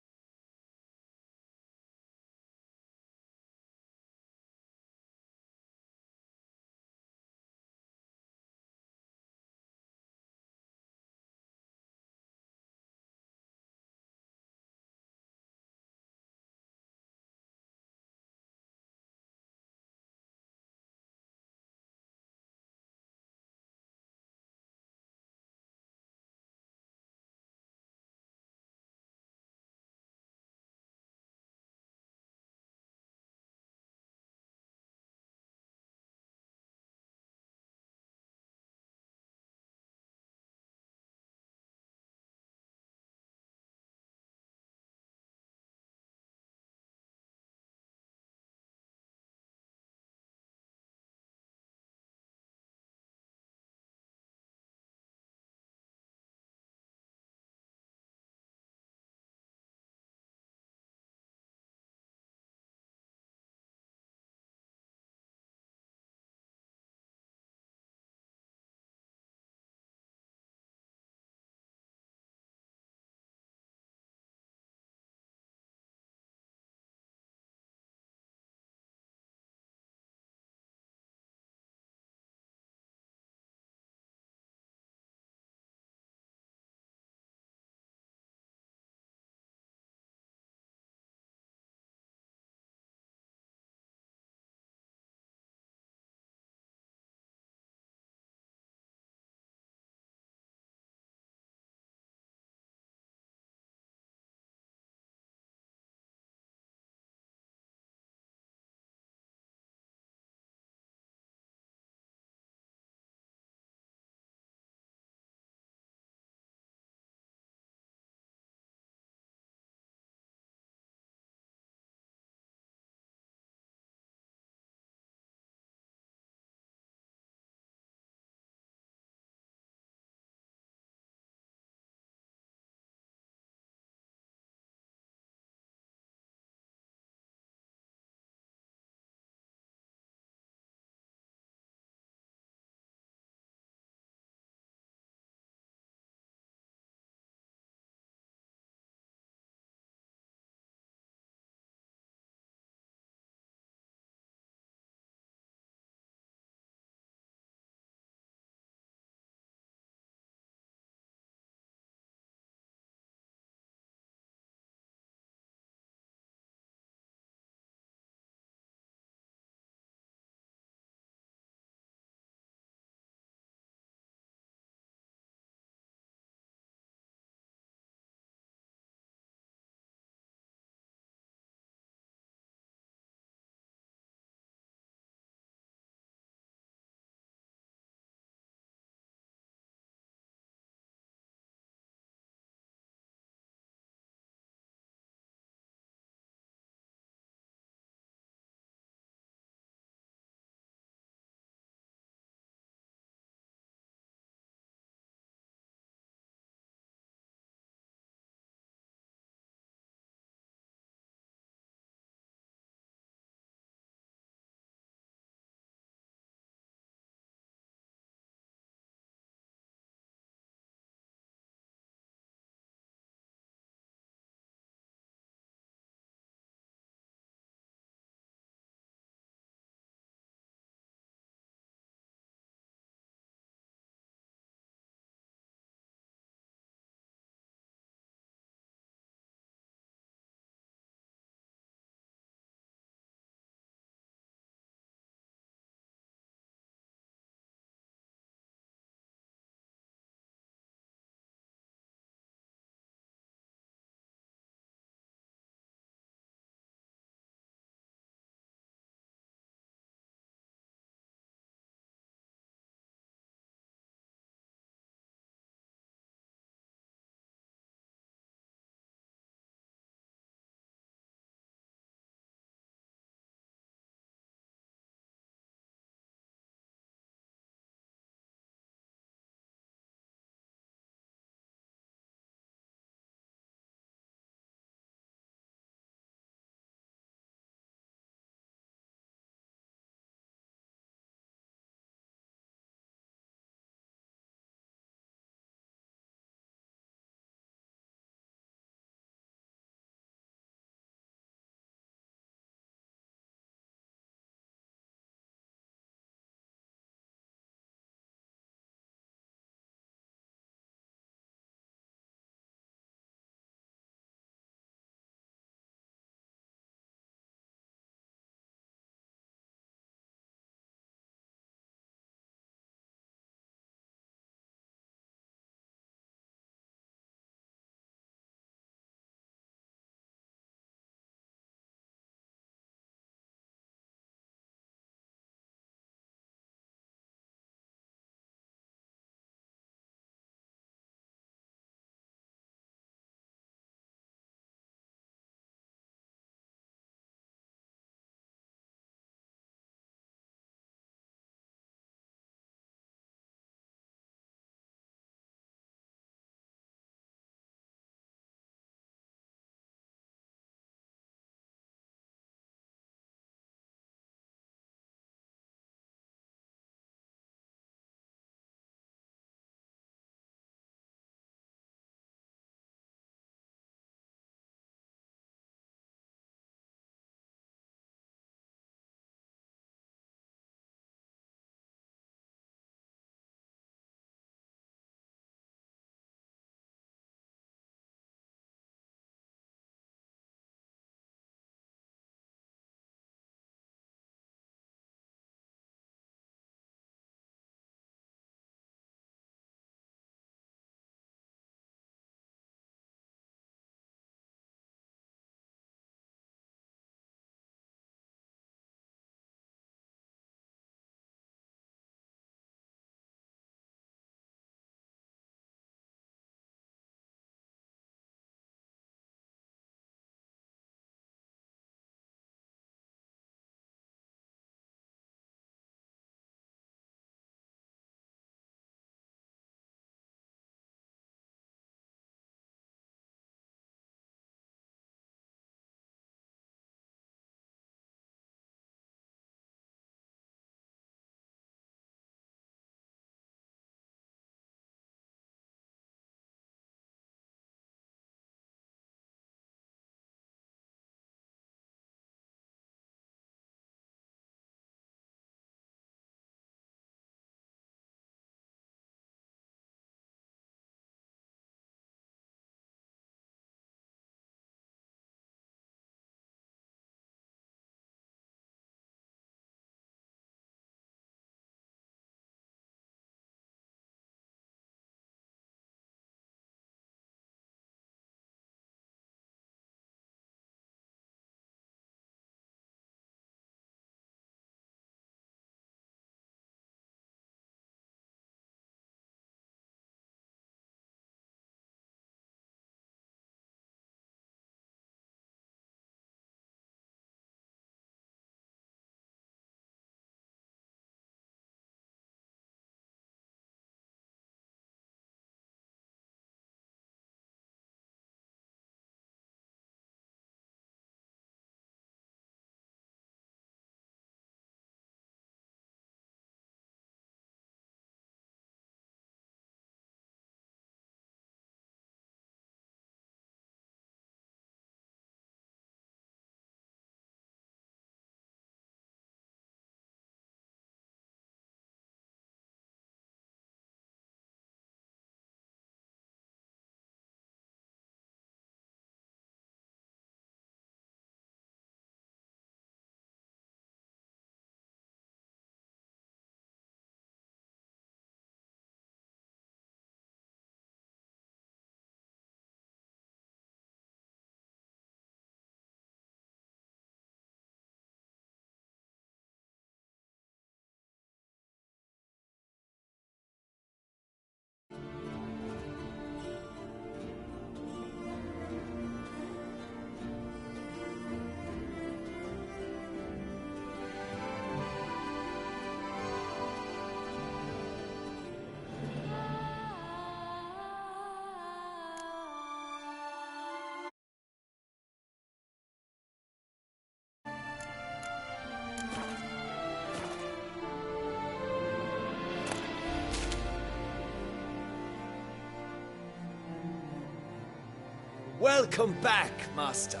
Welcome back, Master.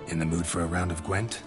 In the mood for a round of Gwent?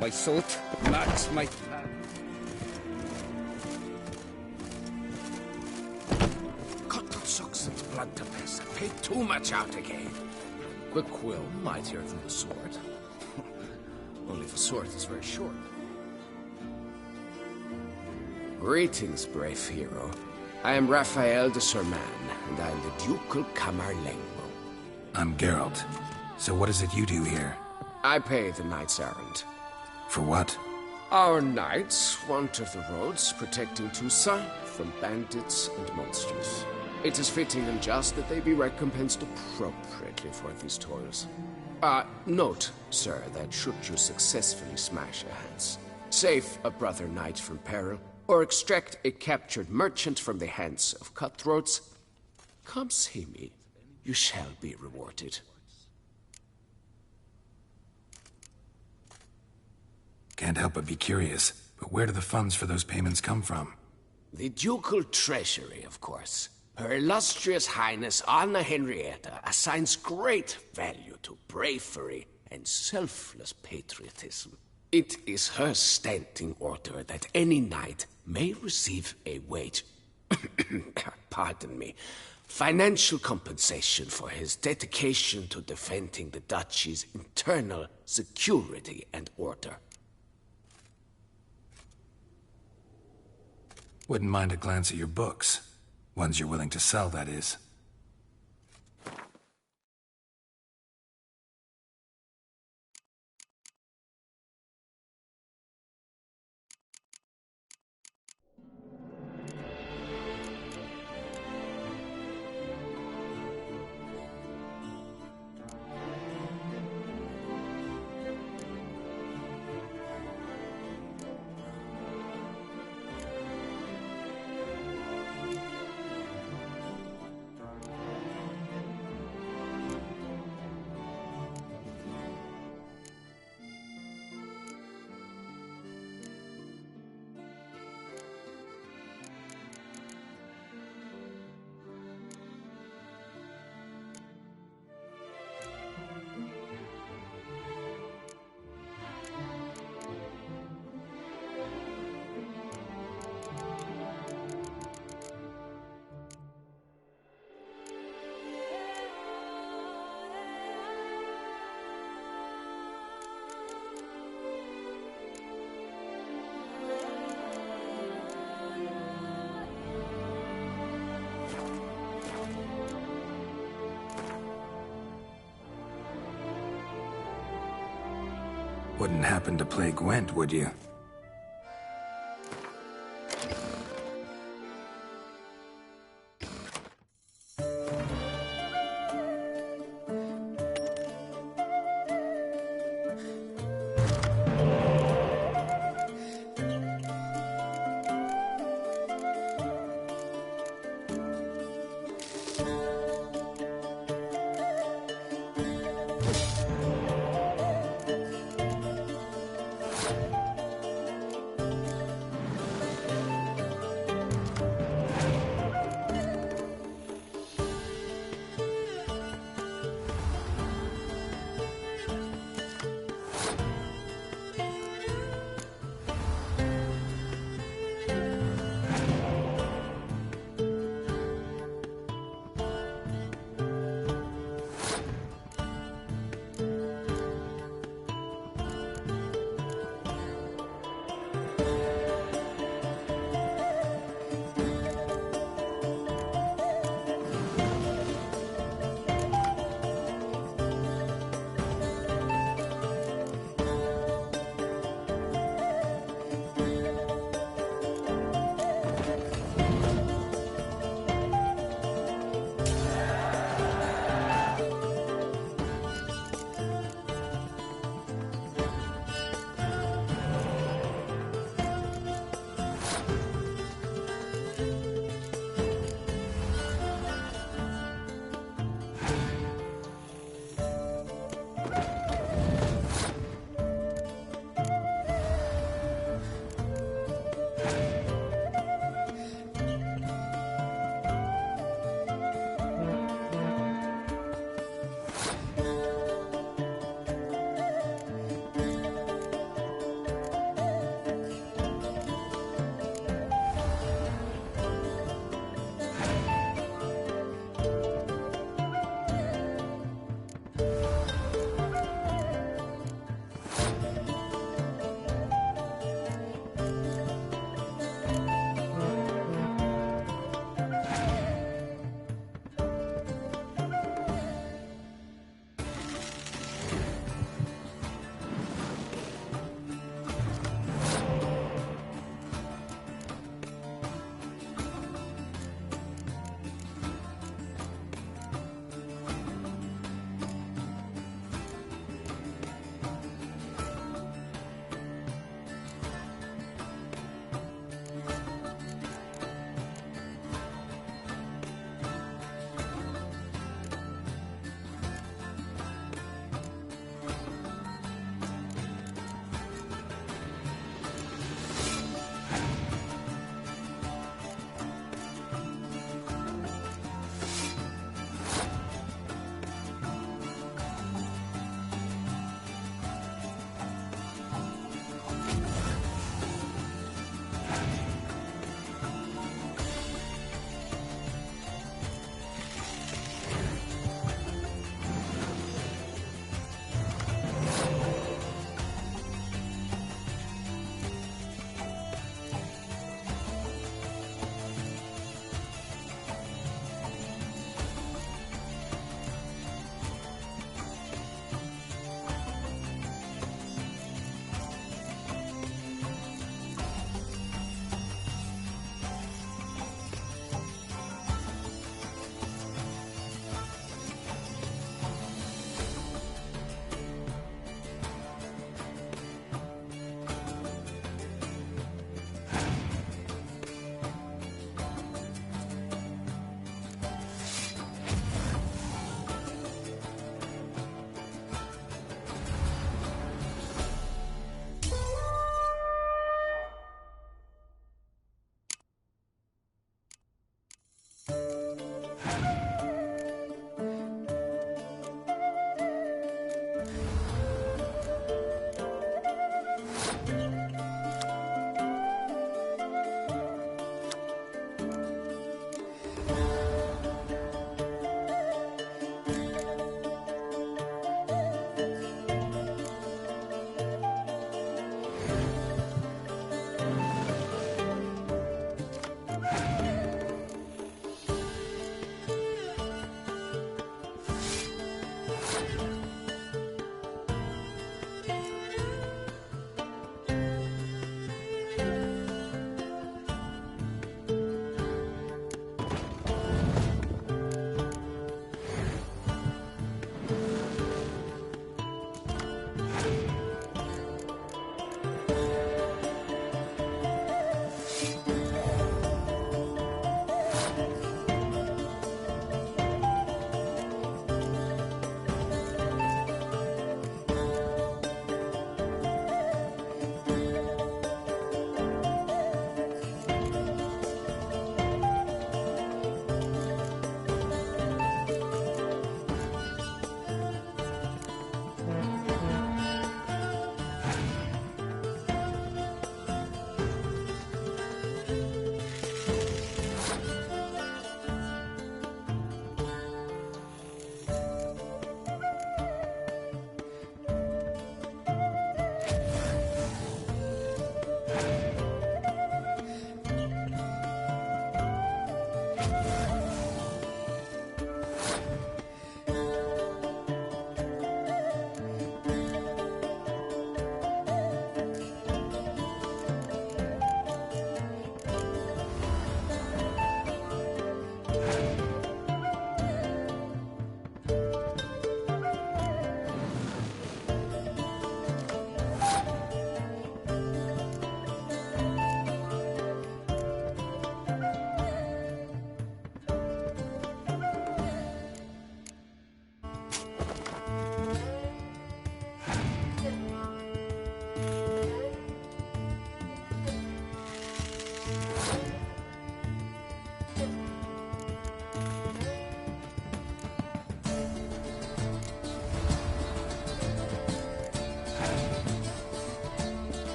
My sword marks my... Cut the sucks and blood to piss. I paid too much out again. Quick quill, mightier than the sword. Only the sword is very short. Greetings, brave hero. I am Raphael de Serman, and I am the Ducal Camarlengo. I'm Geralt. So what is it you do here? I pay the knight's errand. For what? Our knights wander the roads, protecting Toussaint from bandits and monsters. It is fitting and just that they be recompensed appropriately for these toils. Note, sir, that should you successfully smash a hands, save a brother knight from peril, or extract a captured merchant from the hands of cutthroats, come see me. You shall be rewarded. Can't help but be curious, but where do the funds for those payments come from? The ducal treasury, of course. Her illustrious highness Anna Henrietta assigns great value to bravery and selfless patriotism. It is her standing order that any knight may receive a wage, pardon me, financial compensation for his dedication to defending the duchy's internal security and order. Wouldn't mind a glance at your books. Ones you're willing to sell, that is. Wouldn't happen to play Gwent, would you?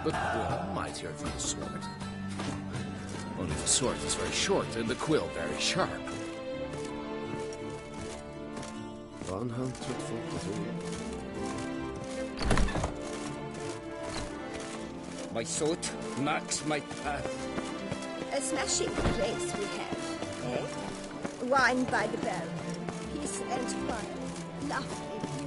The quill mightier than the sword. Only the sword is very short and the quill very sharp. 143. My sword marks my path. A smashing place we have, eh? Wine by the barrel, peace and quiet, lovely views.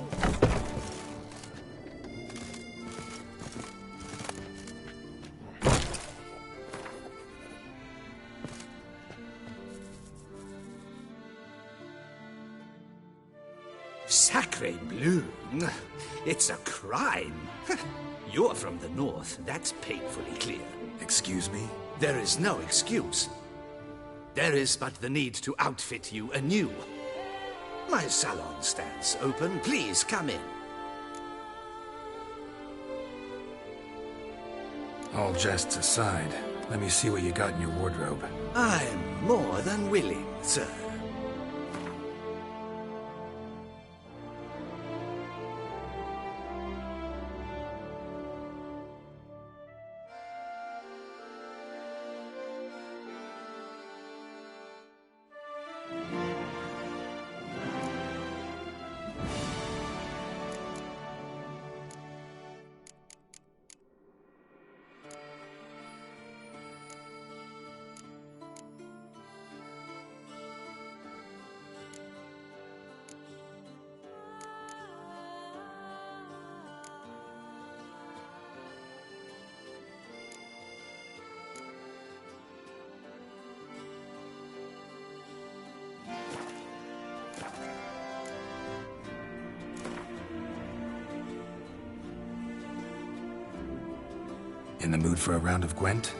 Sacre bleu! It's a crime. You're from the north, that's painfully clear. Excuse me? There is no excuse. There is but the need to outfit you anew. My salon stands open. Please come in. All jests aside, let me see what you got in your wardrobe. I'm more than willing, sir. In the mood for a round of Gwent?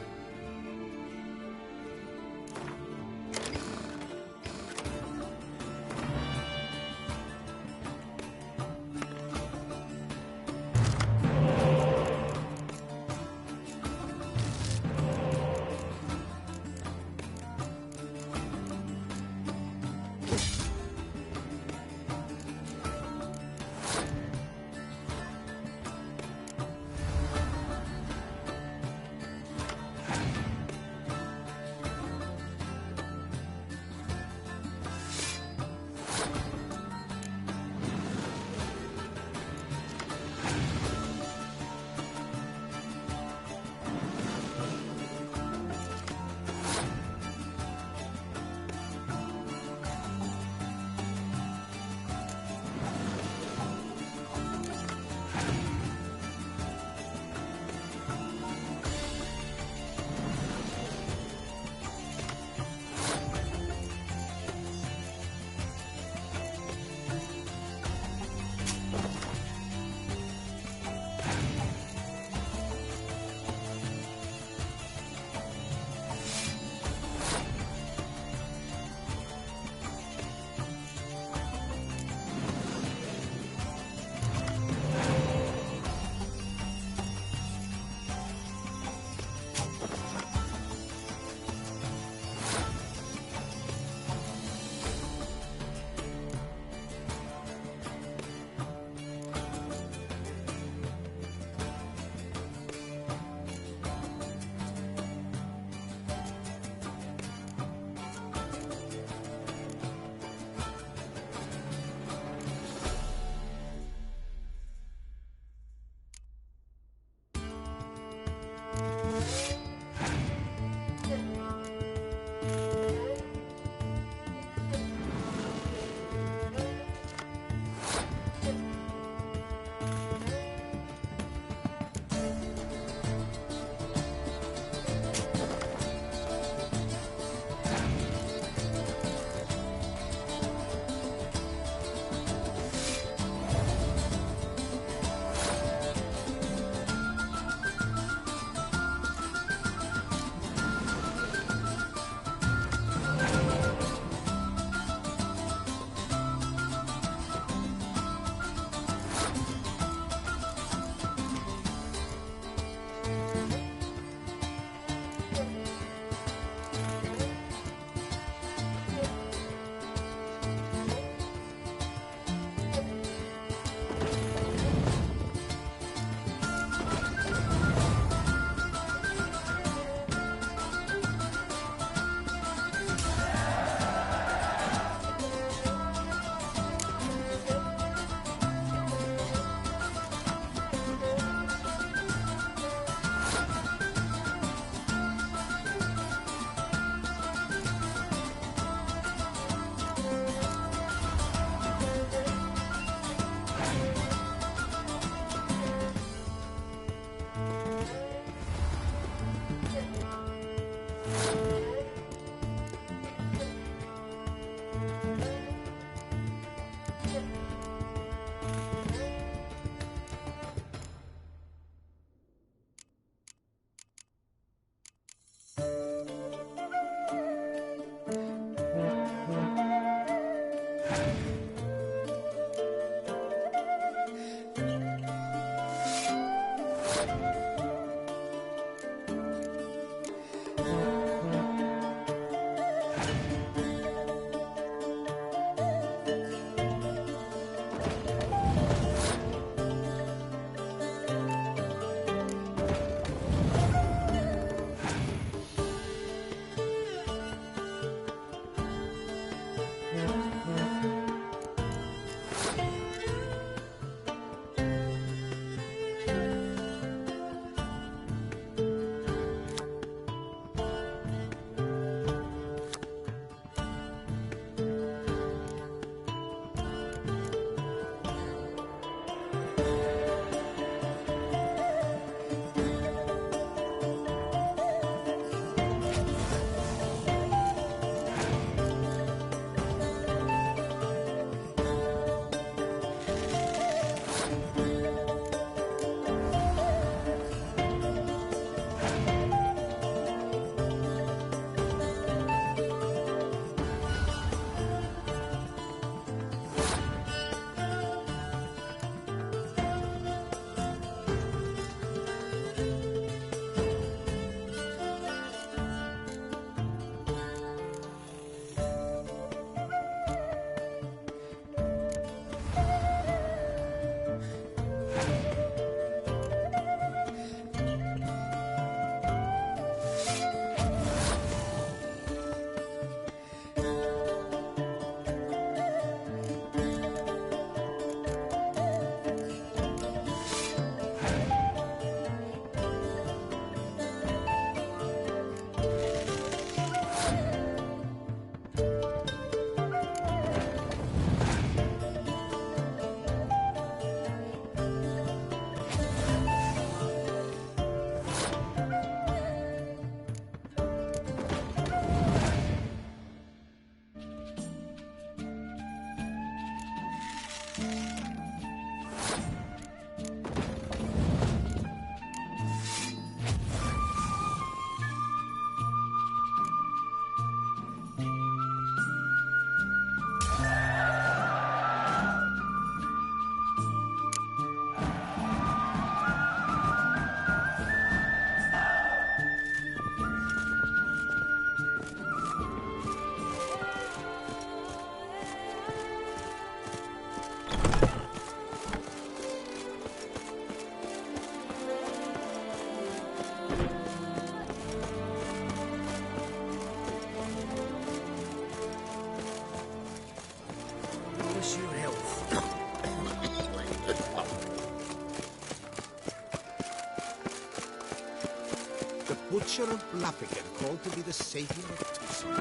Butcher of Bluffigan, called to be the savior of Tucson.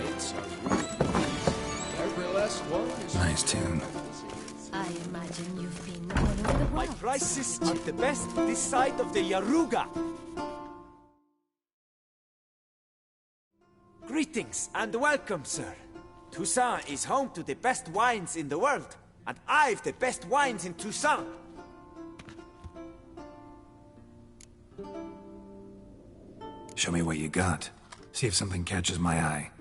It's a every last one is Nice tune. I imagine you've been all over the My world. prices are the best this side of the Yaruga. Greetings and welcome, sir. Tucson is home to the best wines in the world, and I've the best wines in Tucson. Show me what you got. See if something catches my eye.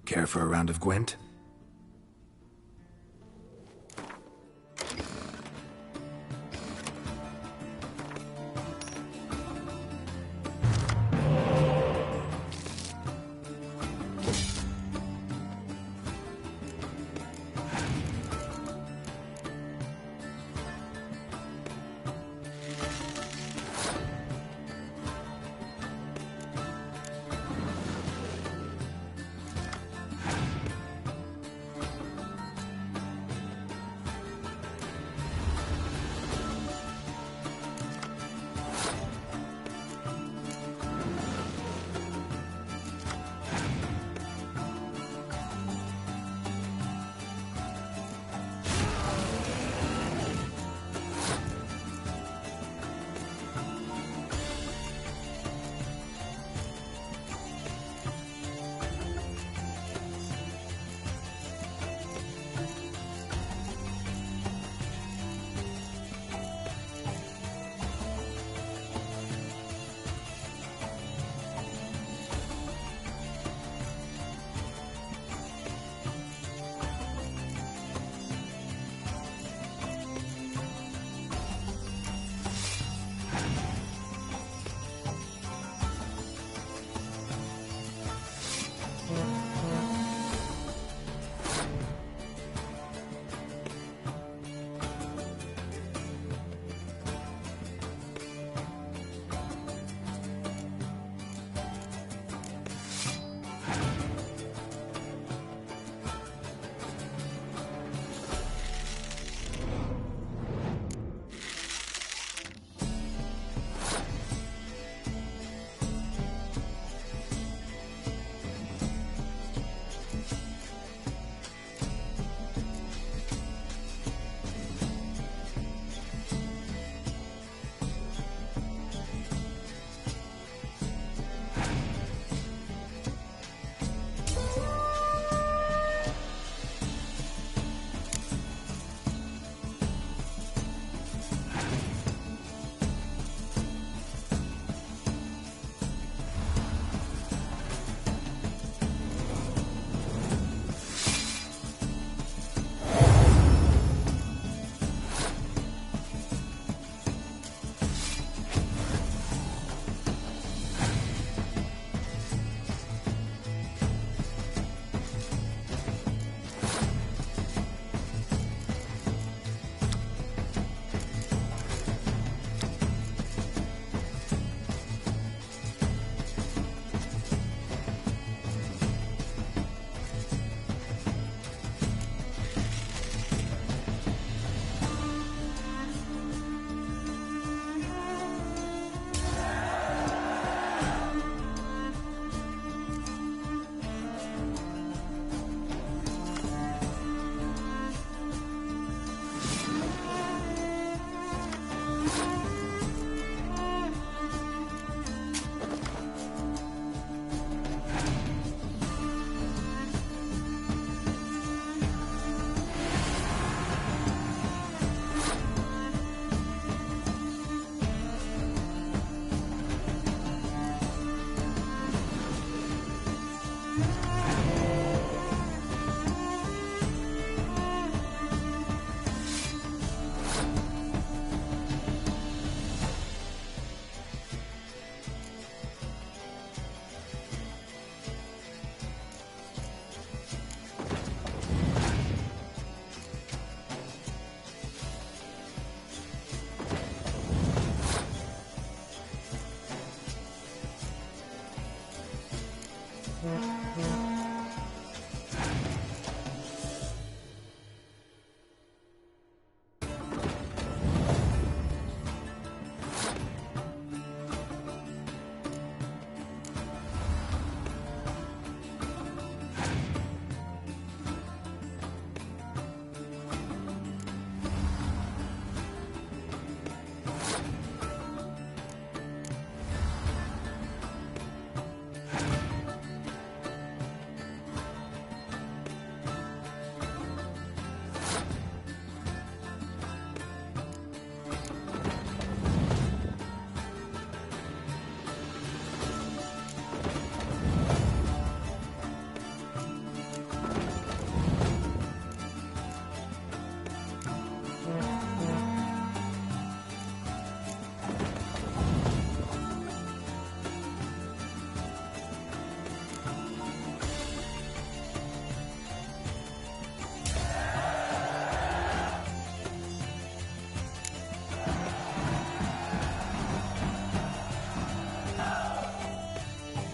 Care for a round of Gwent?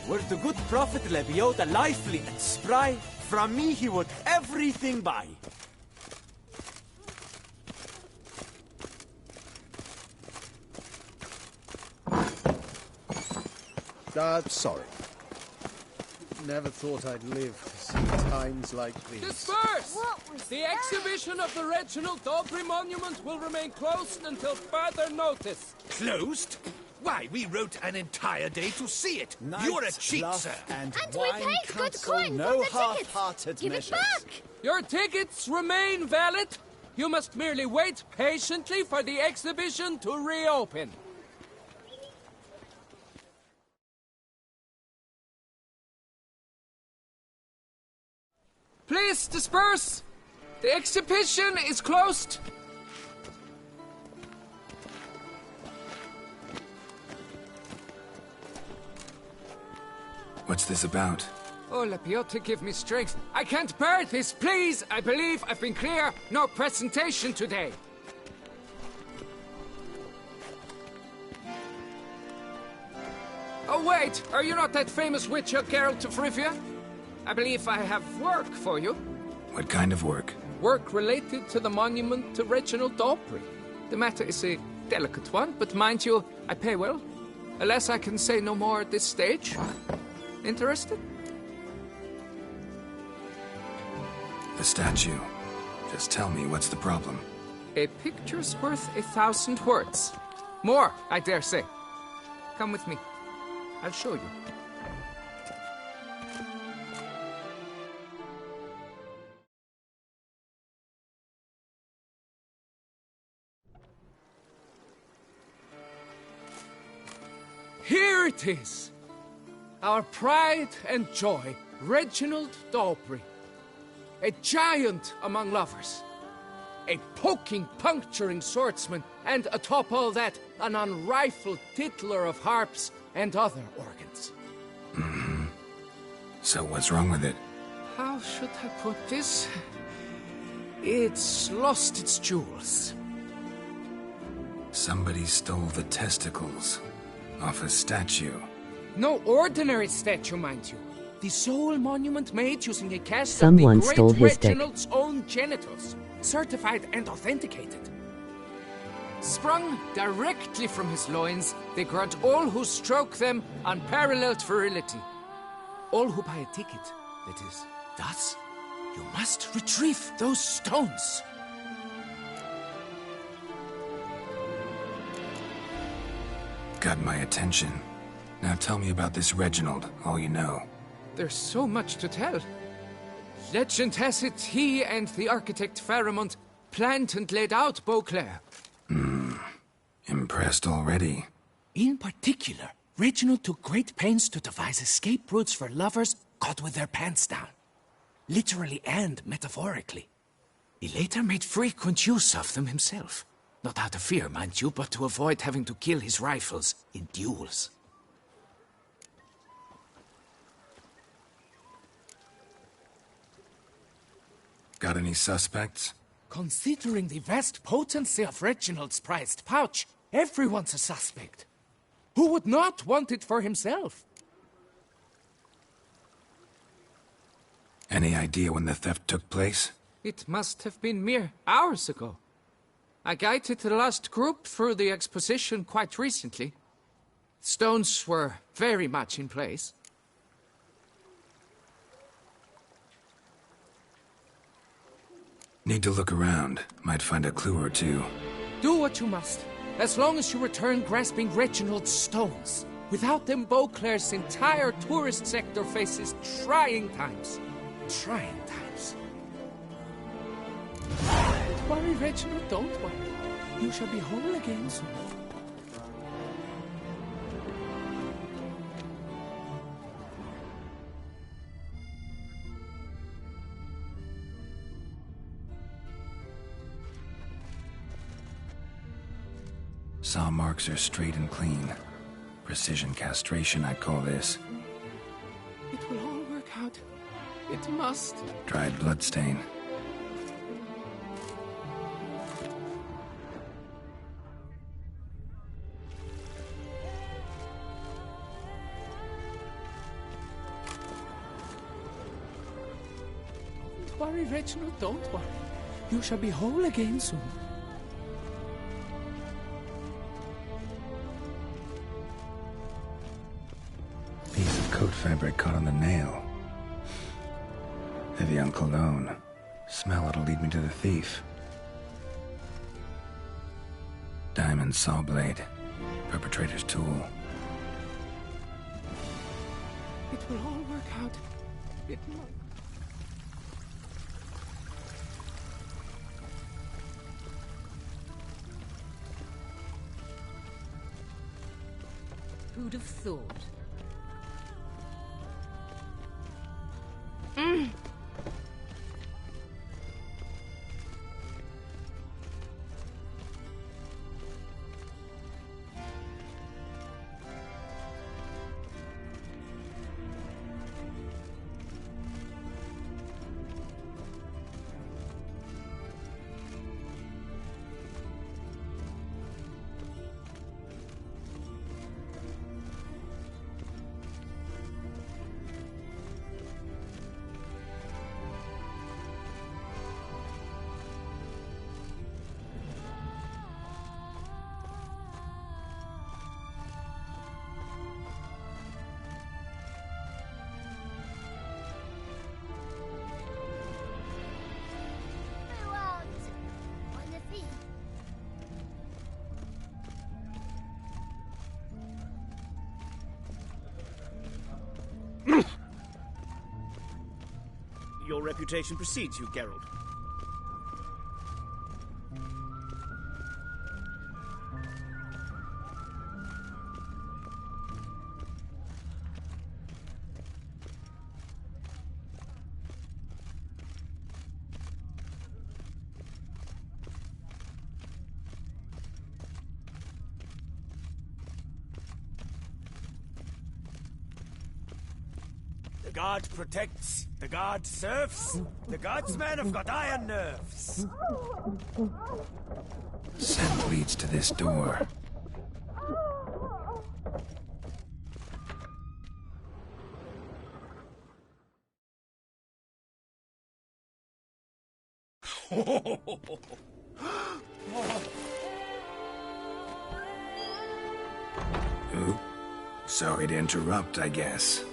Were the good prophet Lebioda lively and spry, from me he would everything buy. Sorry. Never thought I'd live to see times like these. Disperse! The exhibition of the Reginald Daubry monument will remain closed until further notice. Closed? Why, we wrote an entire day to see it. You're a cheat, sir. And we paid good coin no for the half-hearted Give measures. it back! Your tickets remain valid. You must merely wait patiently for the exhibition to reopen. Please disperse. The exhibition is closed. What's this about? Oh, Lebioda, give me strength. I can't bear this, please. I believe I've been clear. No presentation today. Oh, wait. Are you not that famous witch, Geralt of Rivia? I believe I have work for you. What kind of work? Work related to the monument to Reginald Daubry. The matter is a delicate one, but mind you, I pay well. Alas, I can say no more at this stage. Interested? The statue. Just tell me, what's the problem? A picture's worth 1,000 words. More, I dare say. Come with me. I'll show you. Here it is. Our pride and joy, Reginald Daubry. A giant among lovers. A poking, puncturing swordsman, and atop all that, an unrifled tittler of harps and other organs. Mm-hmm. So what's wrong with it? How should I put this? It's lost its jewels. Somebody stole the testicles off a statue. No ordinary statue, mind you. The sole monument made using a cast Someone of the stole great his dick. Reginald's own genitals, certified and authenticated. Sprung directly from his loins, they grant all who stroke them unparalleled virility. All who buy a ticket, that is. Thus, you must retrieve those stones. Got my attention. Now tell me about this Reginald, all you know. There's so much to tell. Legend has it he and the architect Pharamond planned and laid out Beauclair. Impressed already. In particular, Reginald took great pains to devise escape routes for lovers caught with their pants down. Literally and metaphorically. He later made frequent use of them himself. Not out of fear, mind you, but to avoid having to kill his rivals in duels. Got any suspects? Considering the vast potency of Reginald's prized pouch, everyone's a suspect. Who would not want it for himself? Any idea when the theft took place? It must have been mere hours ago. I guided the last group through the exposition quite recently. Stones were very much in place. Need to look around. Might find a clue or two. Do what you must, as long as you return grasping Reginald's stones. Without them, Beauclair's entire tourist sector faces trying times. Trying times. Don't worry, Reginald, don't worry. You shall be whole again soon. Saw marks are straight and clean. Precision castration, I'd call this. It will all work out. It must. Dried bloodstain. Don't worry, Reginald, don't worry. You shall be whole again soon. Piece of coat fabric caught on the nail. Heavy on cologne. Smell it'll lead me to the thief. Diamond saw blade. Perpetrator's tool. It will all work out. It must. Who'd have thought? Your reputation precedes you, Geralt. The guard protects, the guard serves. The guardsmen have got iron nerves. Scent leads to this door. Ooh. Sorry to interrupt, I guess.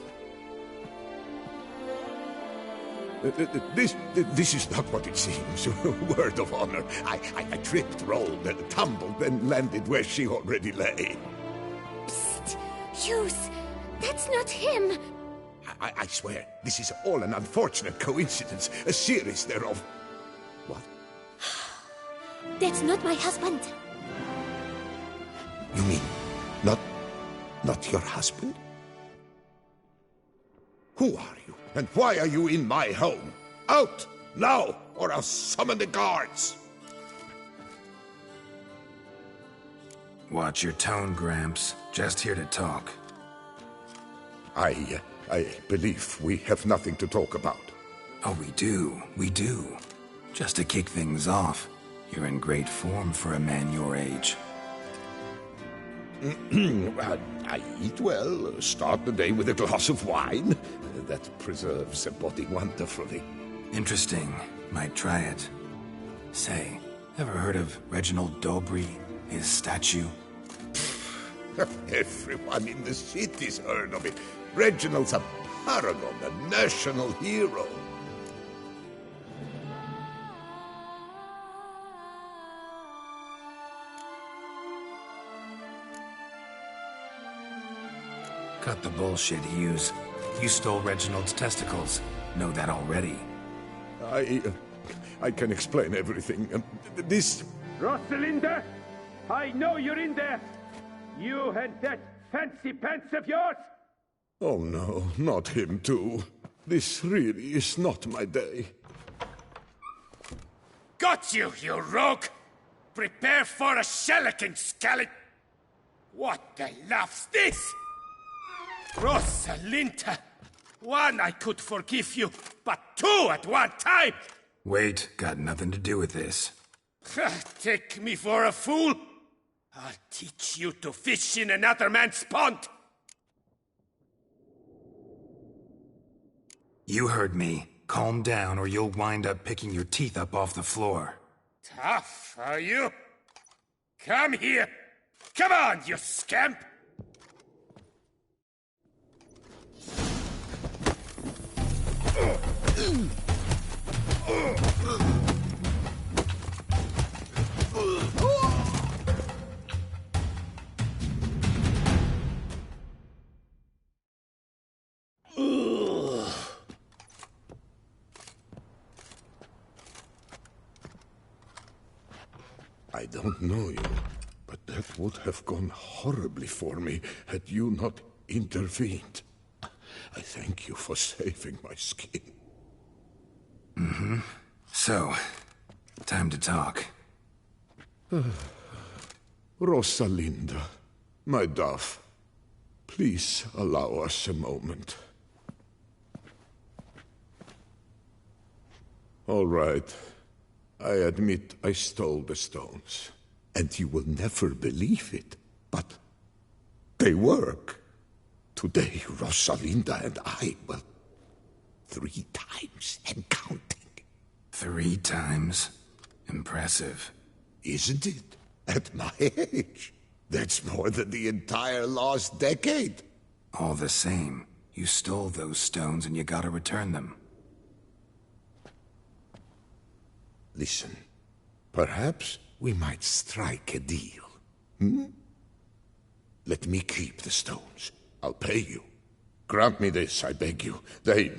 This is not what it seems. Word of honor. I tripped, rolled, tumbled, then landed where she already lay. Psst! Hughes! That's not him! I swear, this is all an unfortunate coincidence. A series thereof. What? That's not my husband. You mean, not your husband? Who are you? And why are you in my home? Out! Now! Or I'll summon the guards! Watch your tone, Gramps. Just here to talk. I believe we have nothing to talk about. Oh, we do. We do. Just to kick things off, you're in great form for a man your age. I eat well, start the day with a glass of wine. That preserves the body wonderfully. Interesting. Might try it. Say, ever heard of Reginald Dobry, his statue? Everyone in the city's heard of it. Reginald's a paragon, a national hero. Cut the bullshit, Hughes. You stole Reginald's testicles. Know that already. I can explain everything. This... Rosalinda, I know you're in there. You and that fancy pants of yours. Oh no, not him too. This really is not my day. Got you, you rogue! Prepare for a shellacking, scallop! What the laugh's this? Rosalinda! One, I could forgive you, but two at one time! Wait, got nothing to do with this. Take me for a fool? I'll teach you to fish in another man's pond! You heard me. Calm down or you'll wind up picking your teeth up off the floor. Tough, are you? Come here! Come on, you scamp! I don't know you, but that would have gone horribly for me had you not intervened. I thank you for saving my skin. Mm-hmm. So, time to talk. Rosalinda, my dove, please allow us a moment. All right. I admit I stole the stones. And you will never believe it, but they work. Today, Rosalinda and I, well, 3 times and counting. 3 times? Impressive. Isn't it? At my age. That's more than the entire last decade. All the same, you stole those stones and you gotta return them. Listen, perhaps we might strike a deal. Hmm? Let me keep the stones. I'll pay you. Grant me this, I beg you. They've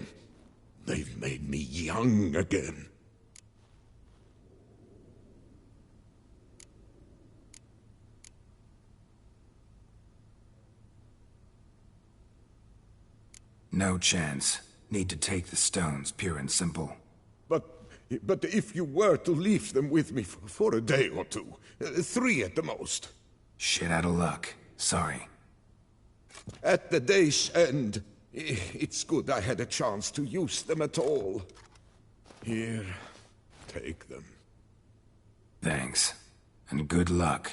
made me young again. No chance. Need to take the stones, pure and simple. But if you were to leave them with me for a day or two, 3 at the most. Shit out of luck. Sorry. At the day's end, it's good I had a chance to use them at all. Here, take them. Thanks. And good luck.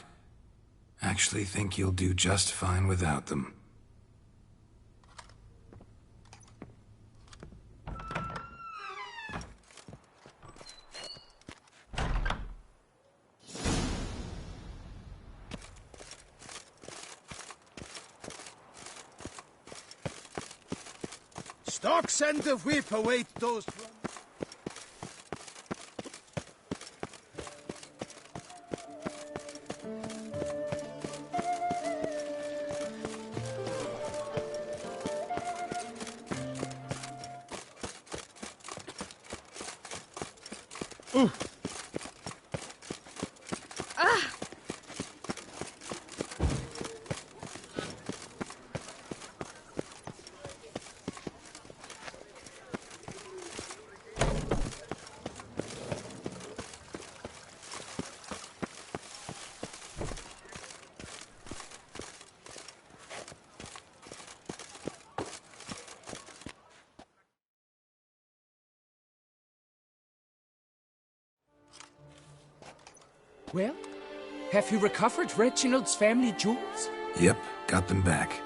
Actually think you'll do just fine without them. Stocks and the whip await those... Well, have you recovered Reginald's family jewels? Yep, got them back.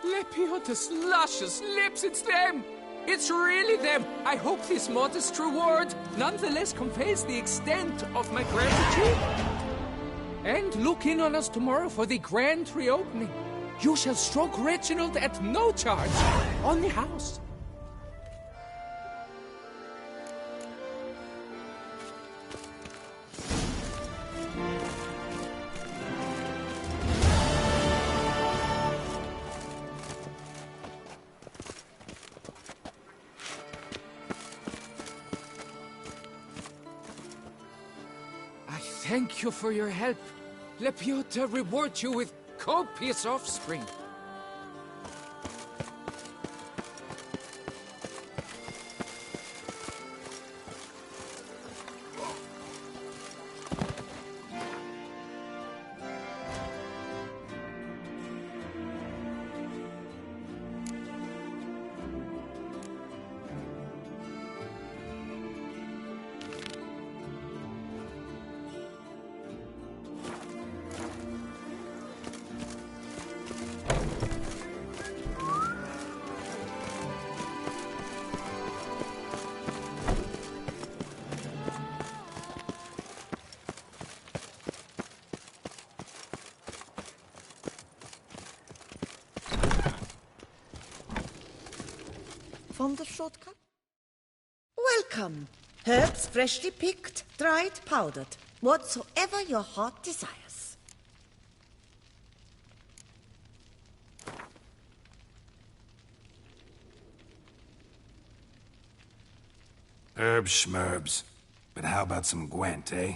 Lepiota's luscious lips, it's them! It's really them! I hope this modest reward nonetheless conveys the extent of my gratitude. And look in on us tomorrow for the grand reopening. You shall stroke Reginald at no charge on the house. Thank you for your help. Lepiota reward you with copious offspring. From the shortcut? Welcome. Herbs freshly picked, dried, powdered. Whatsoever your heart desires. Herbs schmerbs. But how about some Gwent, eh?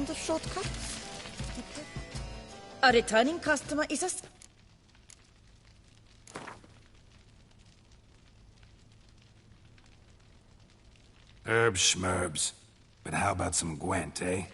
found the shortcut? A returning customer is a... Herbs schmerbs. But how about some Gwent, eh?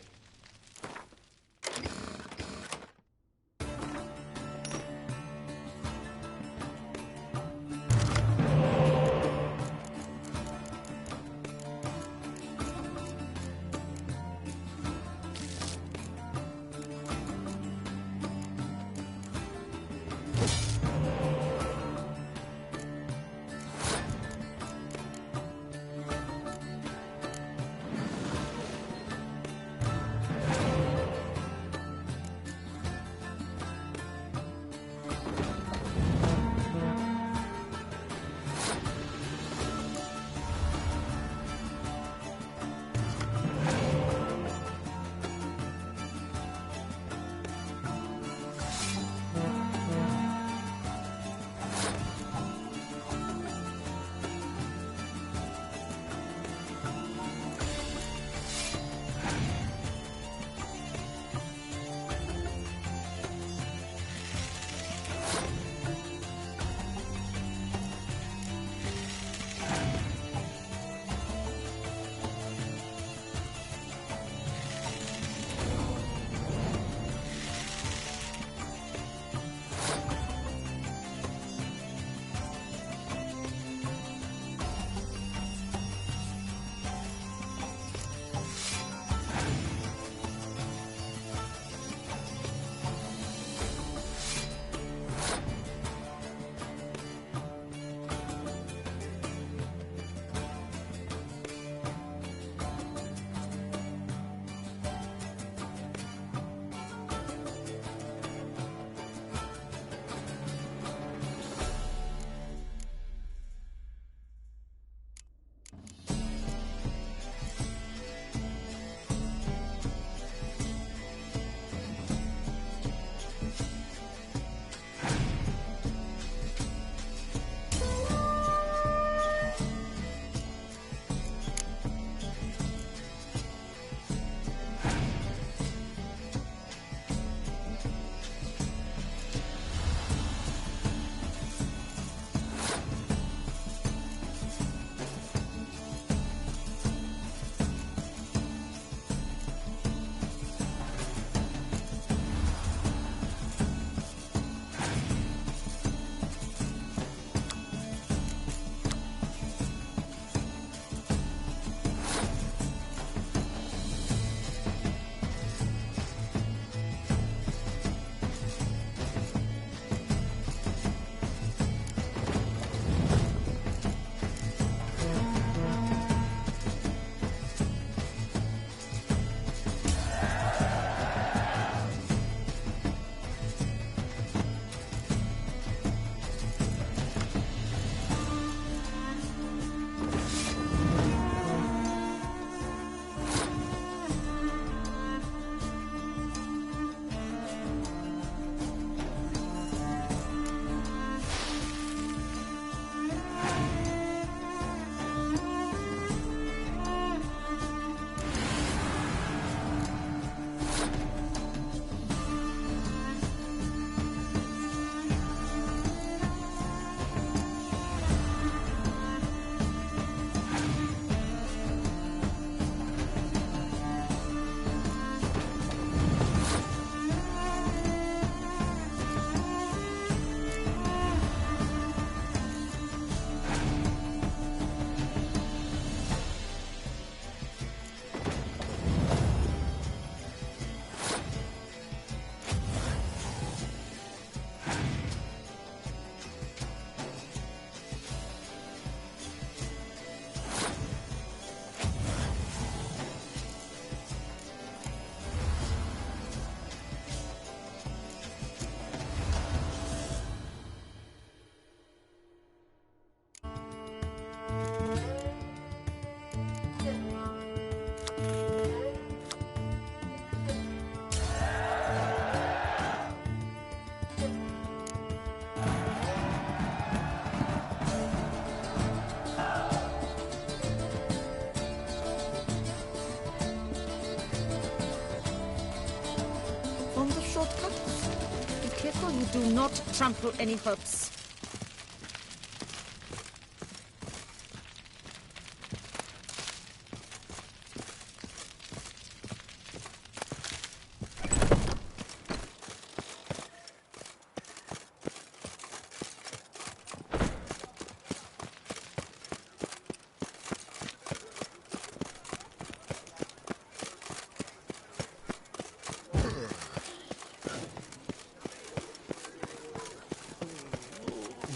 careful you do not trample any hopes.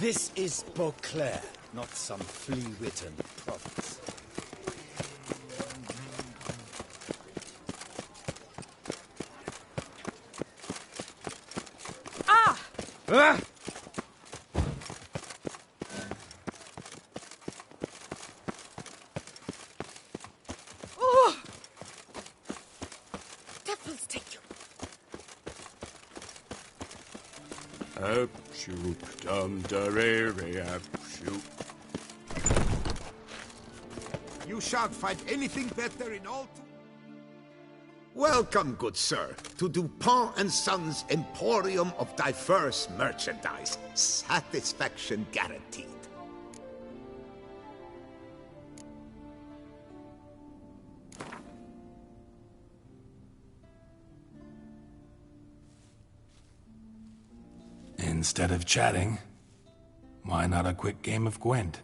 This is Beauclair, not some flea-witten province. Ah! Ah! Oh! Devils take you. Shoop dum darere shoop. You shan't find anything better in all. Welcome, good sir, to Dupont and Sons Emporium of diverse merchandise. Satisfaction guaranteed. Instead of chatting, why not a quick game of Gwent?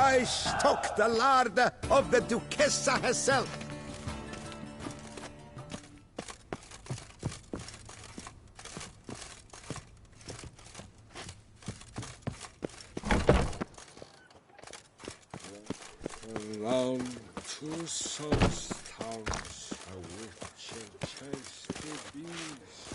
I stock the lard of the Duchessa herself. Around Toussaint's towns, a witch chased the beast.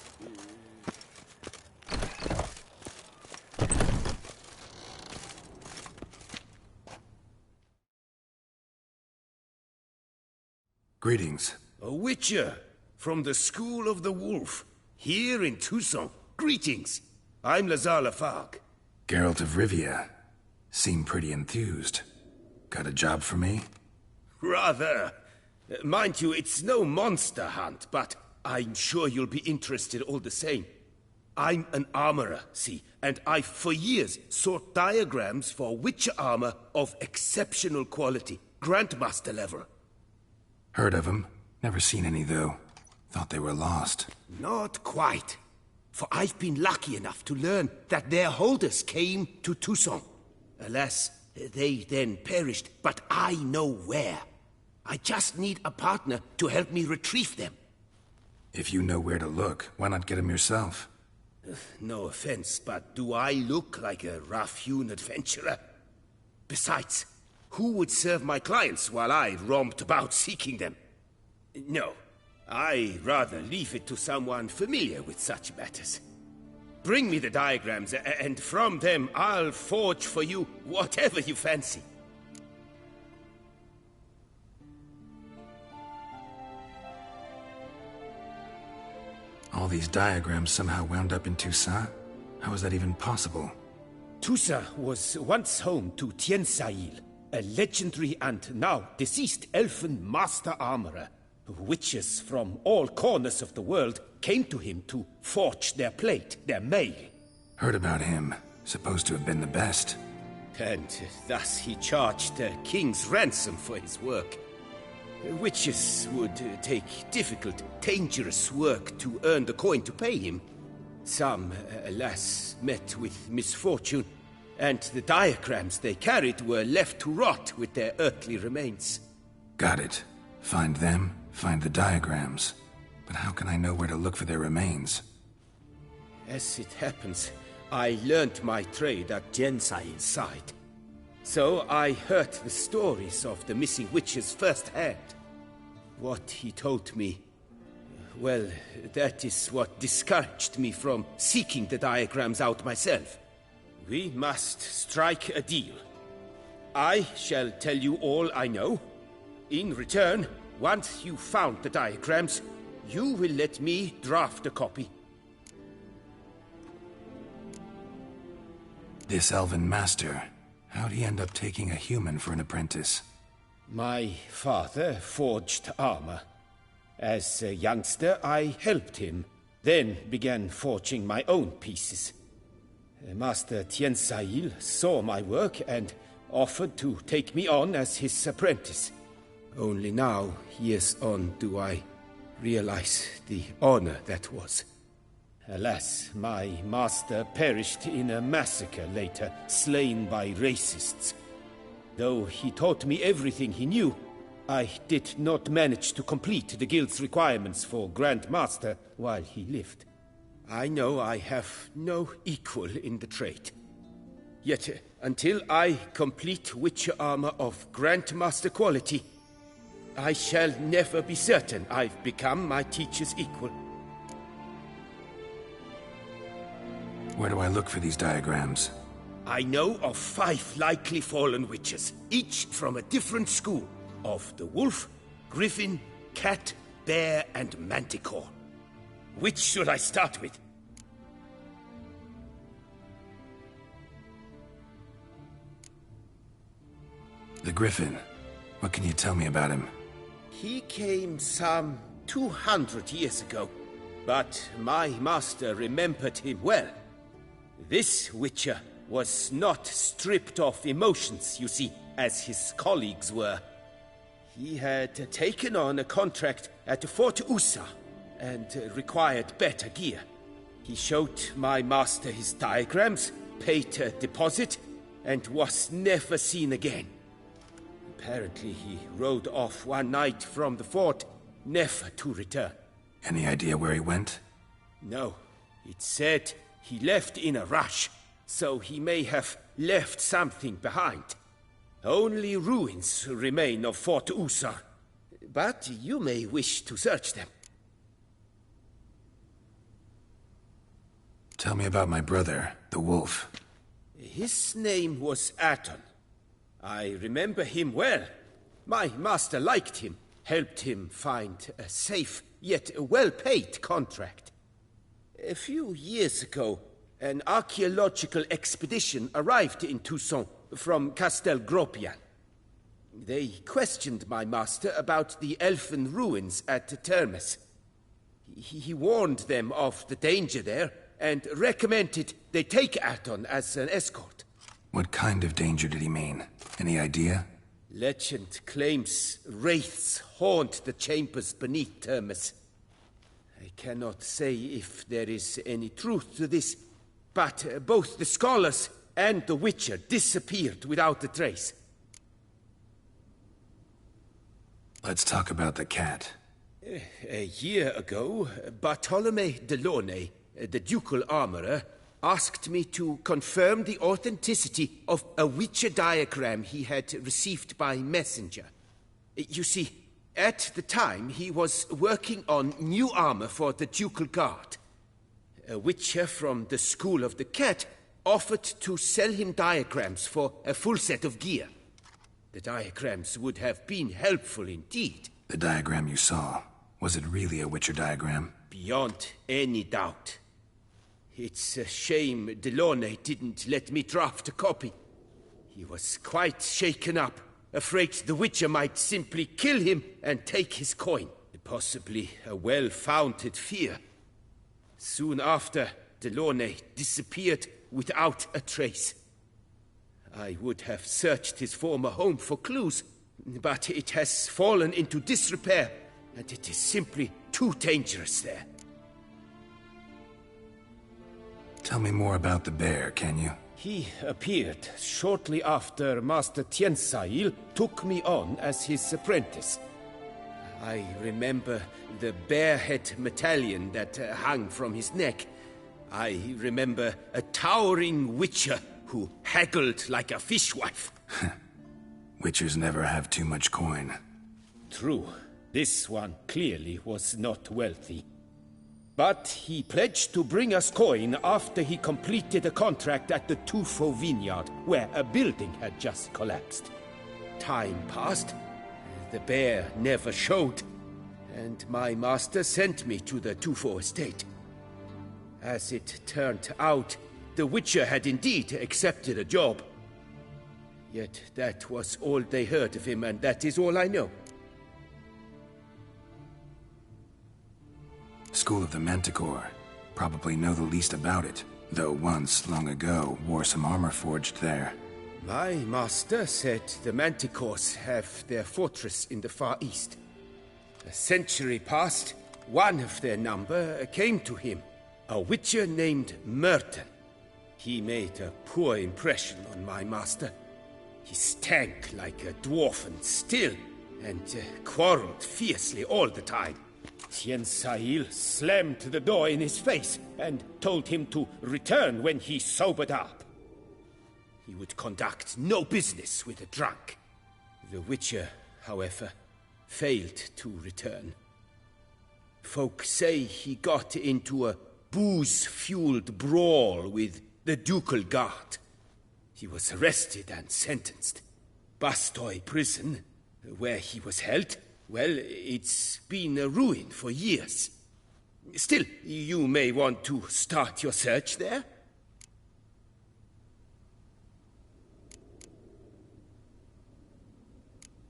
Greetings. A witcher from the School of the Wolf, here in Toussaint. Greetings. I'm Lazar Lafargue. Geralt of Rivia. Seem pretty enthused. Got a job for me? Rather. Mind you, it's no monster hunt, but I'm sure you'll be interested all the same. I'm an armorer, see, and I've for years sought diagrams for witcher armor of exceptional quality, Grandmaster level. Heard of them. Never seen any, though. Thought they were lost. Not quite. For I've been lucky enough to learn that their holders came to Toussaint. Alas, they then perished, but I know where. I just need a partner to help me retrieve them. If you know where to look, why not get them yourself? No offense, but do I look like a rough-hewn adventurer? Besides, who would serve my clients while I romped about seeking them? No, I rather leave it to someone familiar with such matters. Bring me the diagrams, and from them I'll forge for you whatever you fancy. All these diagrams somehow wound up in Toussaint? How is that even possible? Toussaint was once home to Tiensail, a legendary and now deceased elfin master armorer. Witches from all corners of the world came to him to forge their plate, their mail. Heard about him. Supposed to have been the best. And thus he charged a king's ransom for his work. Witches would take difficult, dangerous work to earn the coin to pay him. Some, alas, met with misfortune, and the diagrams they carried were left to rot with their earthly remains. Got it. Find them, find the diagrams. But how can I know where to look for their remains? As it happens, I learned my trade at Tiensail's side. So I heard the stories of the missing witches firsthand. What he told me, well, that is what discouraged me from seeking the diagrams out myself. We must strike a deal. I shall tell you all I know. In return, once you've found the diagrams, you will let me draft a copy. This elven master, how'd he end up taking a human for an apprentice? My father forged armor. As a youngster, I helped him, then began forging my own pieces. Master Tiensail saw my work and offered to take me on as his apprentice. Only now, years on, do I realize the honor that was. Alas, my master perished in a massacre later, slain by racists. Though he taught me everything he knew, I did not manage to complete the guild's requirements for Grand Master while he lived. I know I have no equal in the trade. Yet, until I complete Witcher armor of Grandmaster quality, I shall never be certain I've become my teacher's equal. Where do I look for these diagrams? I know of 5 likely fallen witches, each from a different school, of the wolf, griffin, cat, bear, and manticore. Which should I start with? The griffin. What can you tell me about him? He came some 200 years ago, but my master remembered him well. This witcher was not stripped of emotions, you see, as his colleagues were. He had taken on a contract at Fort Usa and required better gear. He showed my master his diagrams, paid a deposit, and was never seen again. Apparently he rode off one night from the fort, never to return. Any idea where he went? No. It said he left in a rush, so he may have left something behind. Only ruins remain of Fort Usar, but you may wish to search them. Tell me about my brother, the wolf. His name was Aton. I remember him well. My master liked him, helped him find a safe, yet well-paid contract. A few years ago, an archaeological expedition arrived in Toussaint from Castel Gropian. They questioned my master about the elfin ruins at Termes. He warned them of the danger there and recommended they take Aton as an escort. What kind of danger did he mean? Any idea? Legend claims wraiths haunt the chambers beneath Termes. I cannot say if there is any truth to this, but both the scholars and the Witcher disappeared without a trace. Let's talk about the cat. A year ago, Bartolome Delaunay, the ducal armorer, asked me to confirm the authenticity of a Witcher diagram he had received by messenger. You see, at the time he was working on new armor for the ducal guard. A Witcher from the School of the Cat offered to sell him diagrams for a full set of gear. The diagrams would have been helpful indeed. The diagram you saw, was it really a Witcher diagram? Beyond any doubt. It's a shame Delaunay didn't let me draft a copy. He was quite shaken up, afraid the Witcher might simply kill him and take his coin. Possibly a well-founded fear. Soon after, Delaunay disappeared without a trace. I would have searched his former home for clues, but it has fallen into disrepair, and it is simply too dangerous there. Tell me more about the bear, can you? He appeared shortly after Master Tiensail took me on as his apprentice. I remember the bear-head medallion that hung from his neck. I remember a towering Witcher who haggled like a fishwife. Witchers never have too much coin. True. This one clearly was not wealthy. But he pledged to bring us coin after he completed a contract at the Tufo vineyard, where a building had just collapsed. Time passed. The bear never showed, and my master sent me to the Tufo estate. As it turned out, the Witcher had indeed accepted a job. Yet that was all they heard of him, and that is all I know. School of the Manticore. Probably know the least about it, though once, long ago, wore some armor forged there. My master said the Manticores have their fortress in the Far East. A century past, one of their number came to him, a Witcher named Merton. He made a poor impression on my master. He stank like a dwarfen still, and quarreled fiercely all the time. Tiensail slammed the door in his face and told him to return when he sobered up. He would conduct no business with a drunk. The Witcher, however, failed to return. Folk say he got into a booze-fueled brawl with the ducal guard. He was arrested and sentenced. Bastoy prison, where he was held, well, it's been a ruin for years. Still, you may want to start your search there.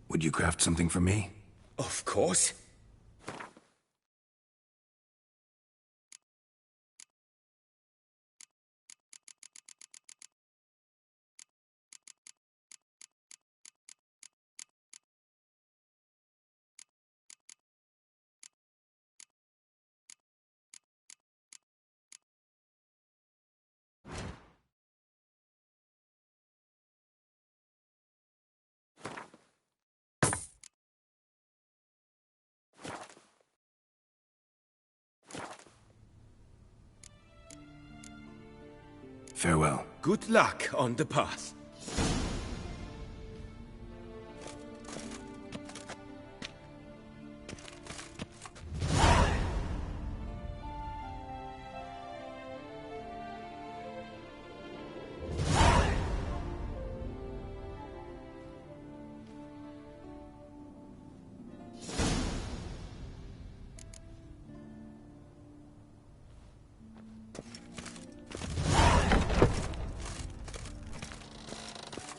Would you craft something for me? Of course. Farewell. Good luck on the path.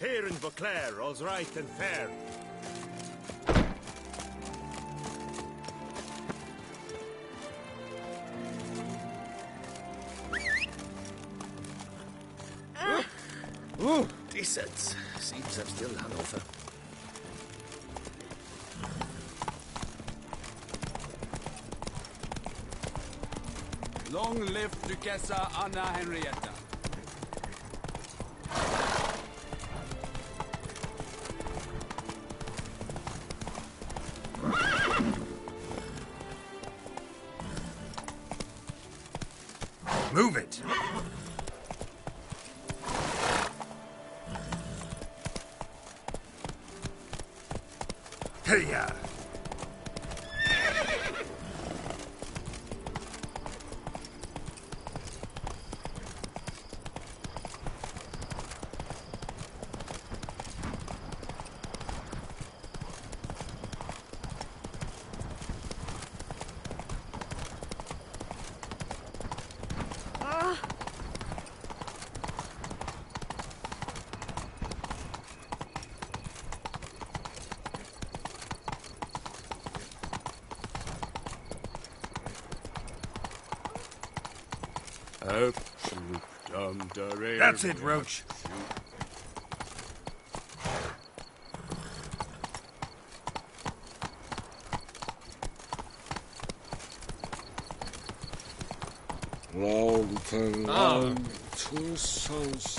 Here in Beauclair, all's right and fair. Ooh, decent. Seems I'm still Hanover. Long live Duchessa Anna Henrietta. Move it! Hey-ya! That's it, Roach. Two sons.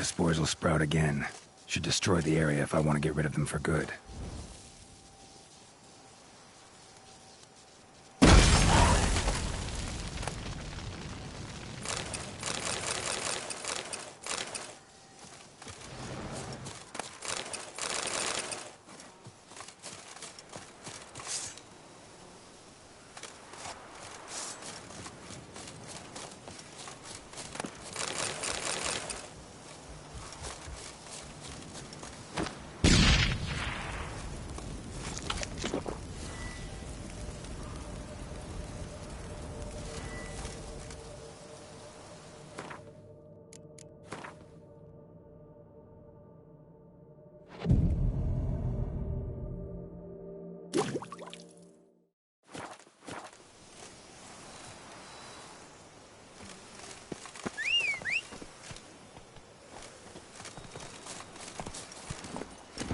the spores will sprout again. Should destroy the area if I want to get rid of them for good.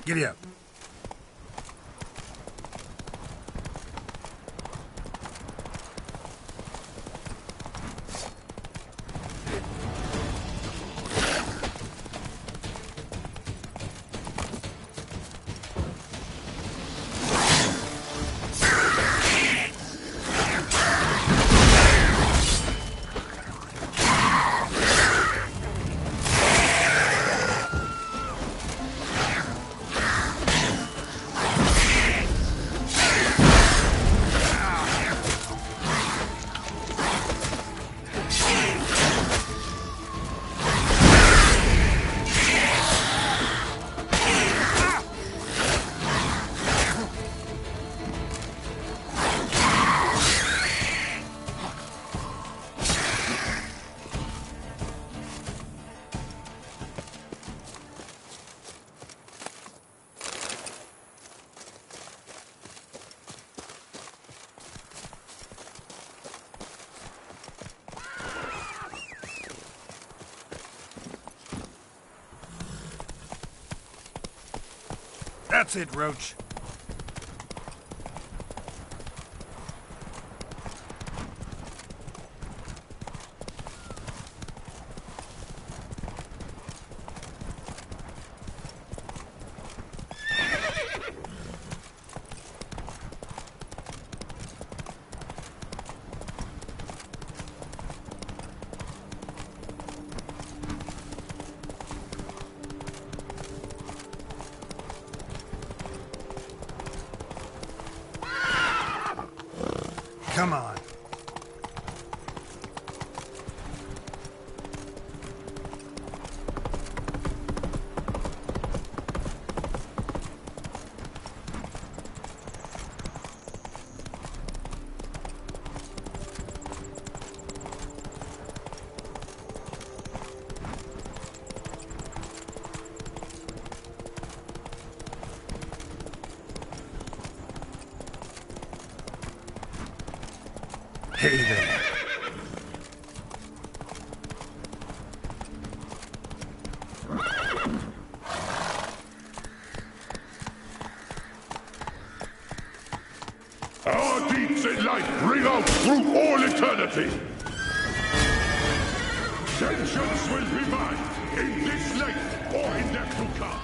Giddy up. That's it, Roach. Come on. Hey there. Our deeds in light ring out through all eternity. Vengeance will be mine, in this life or in death to come.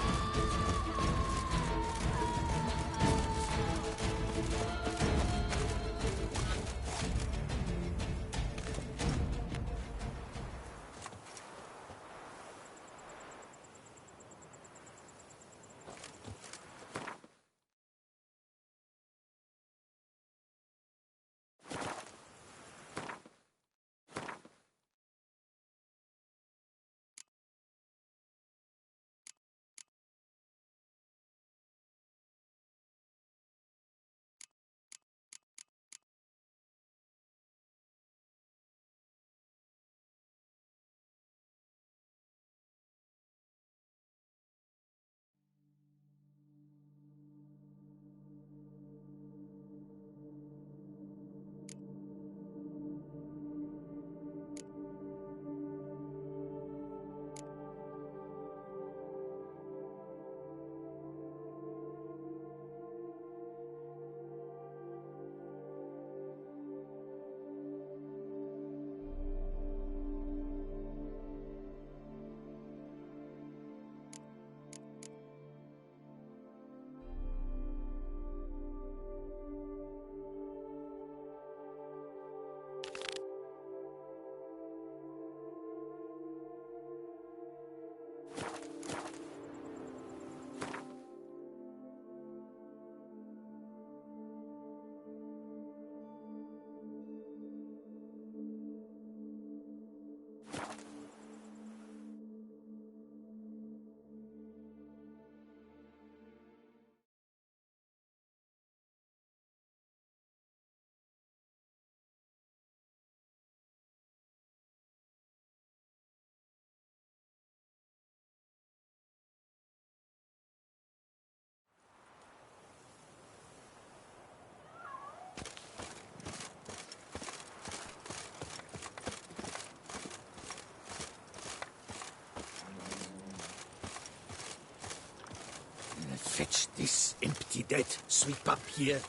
Fetch this empty dead, sweep up here,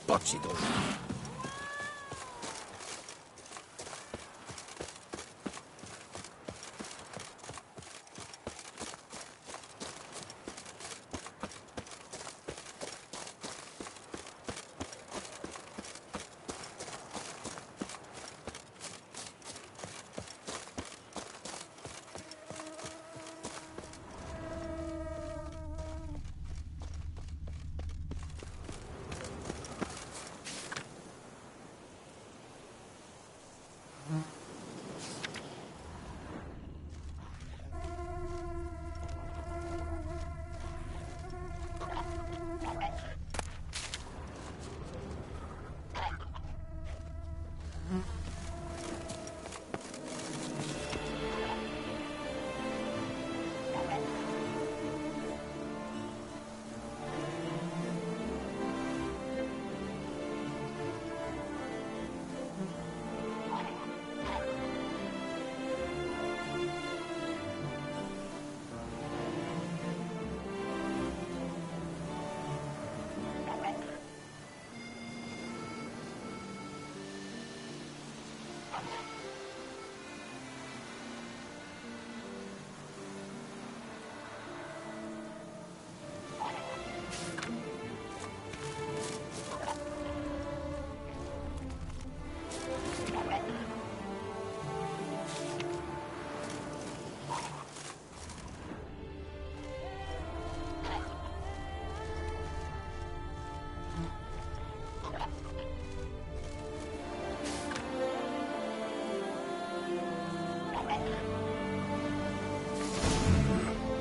botch it all.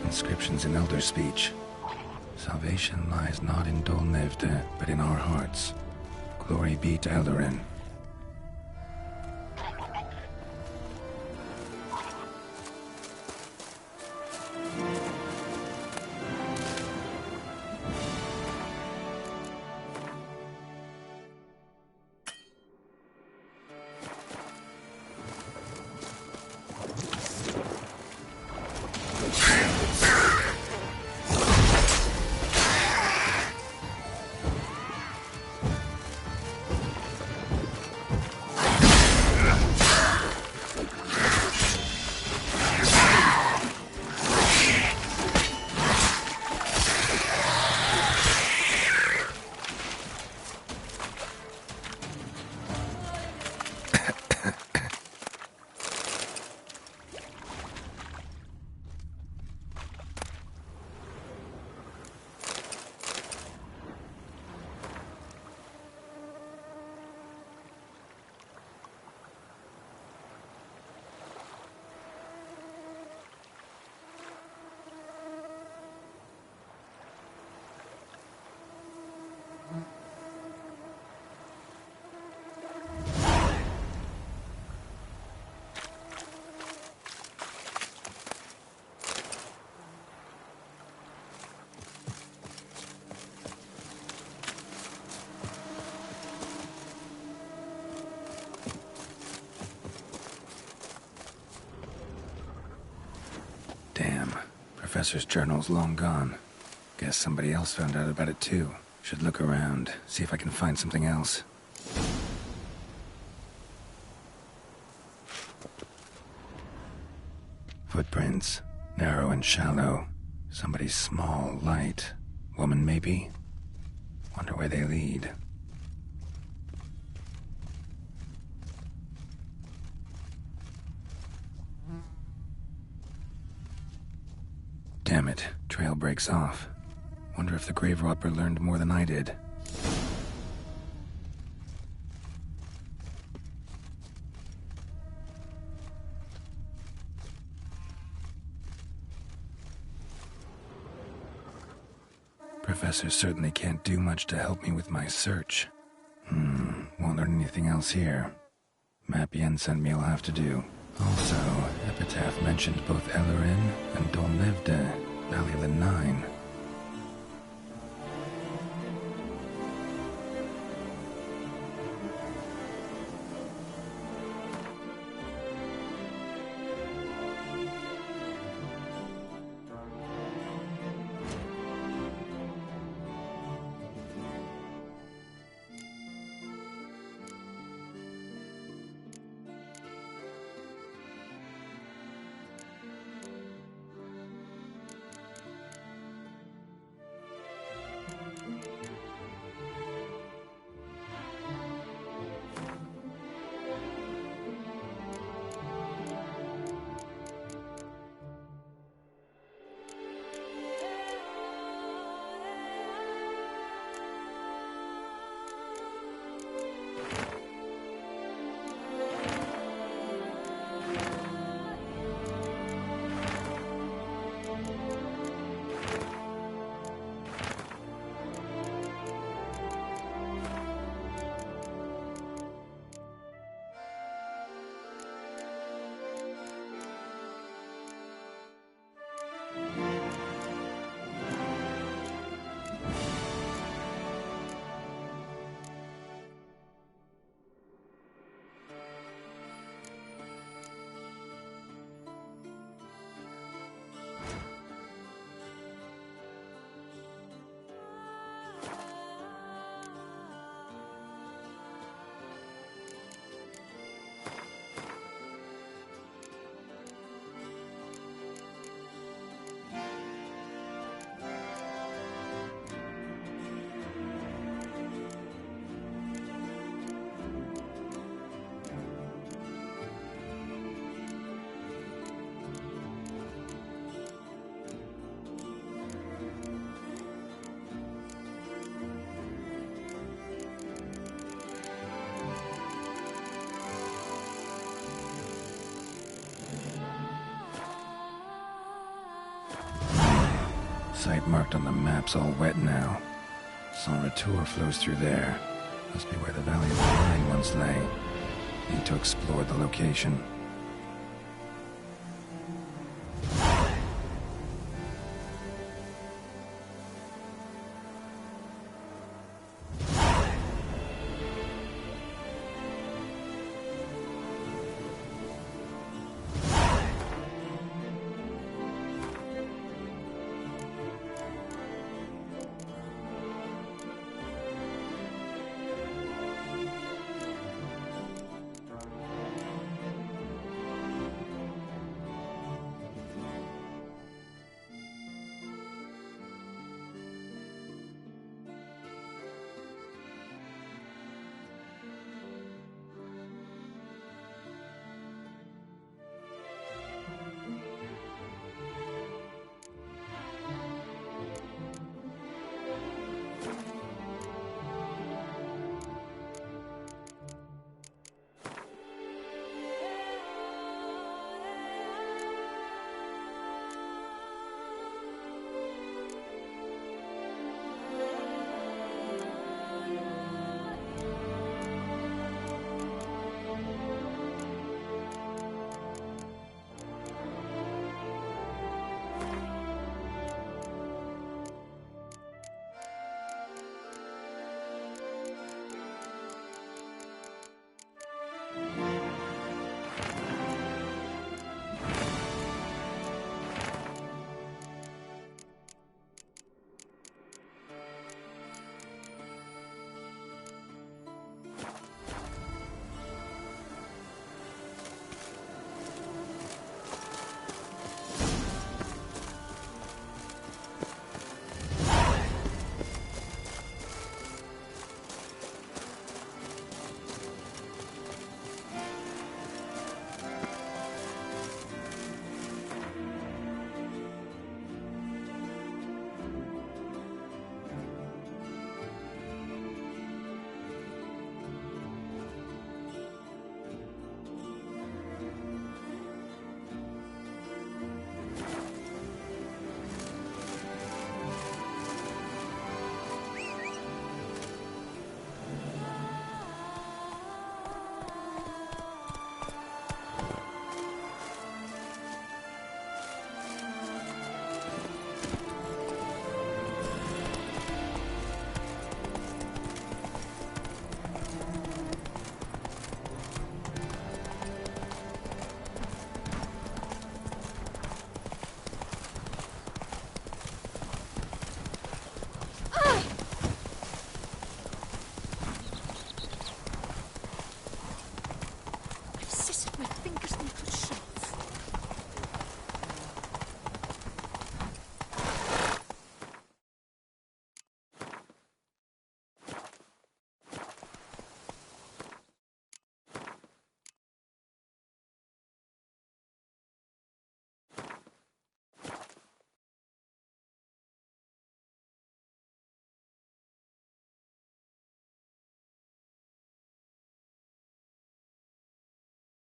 Inscriptions in Elder speech. Salvation lies not in Dol Nevde, but in our hearts. Glory be to Eldarin. Damn. Professor's journal's long gone. Guess somebody else found out about it too. Should look around, see if I can find something else. Footprints. Narrow and shallow. Somebody small, light. Woman, maybe? Wonder where they lead. Damn it, trail breaks off. Wonder if the grave robber learned more than I did. Professor certainly can't do much to help me with my search. Won't learn anything else here. Map Yen sent me will have to do. Also, Epitaph mentioned both Eldarin and Dol Nevde, Valley of the Nine. Site marked on the map's all wet now. Sans Retour flows through there. Must be where the Valley of the Blind once lay. Need to explore the location.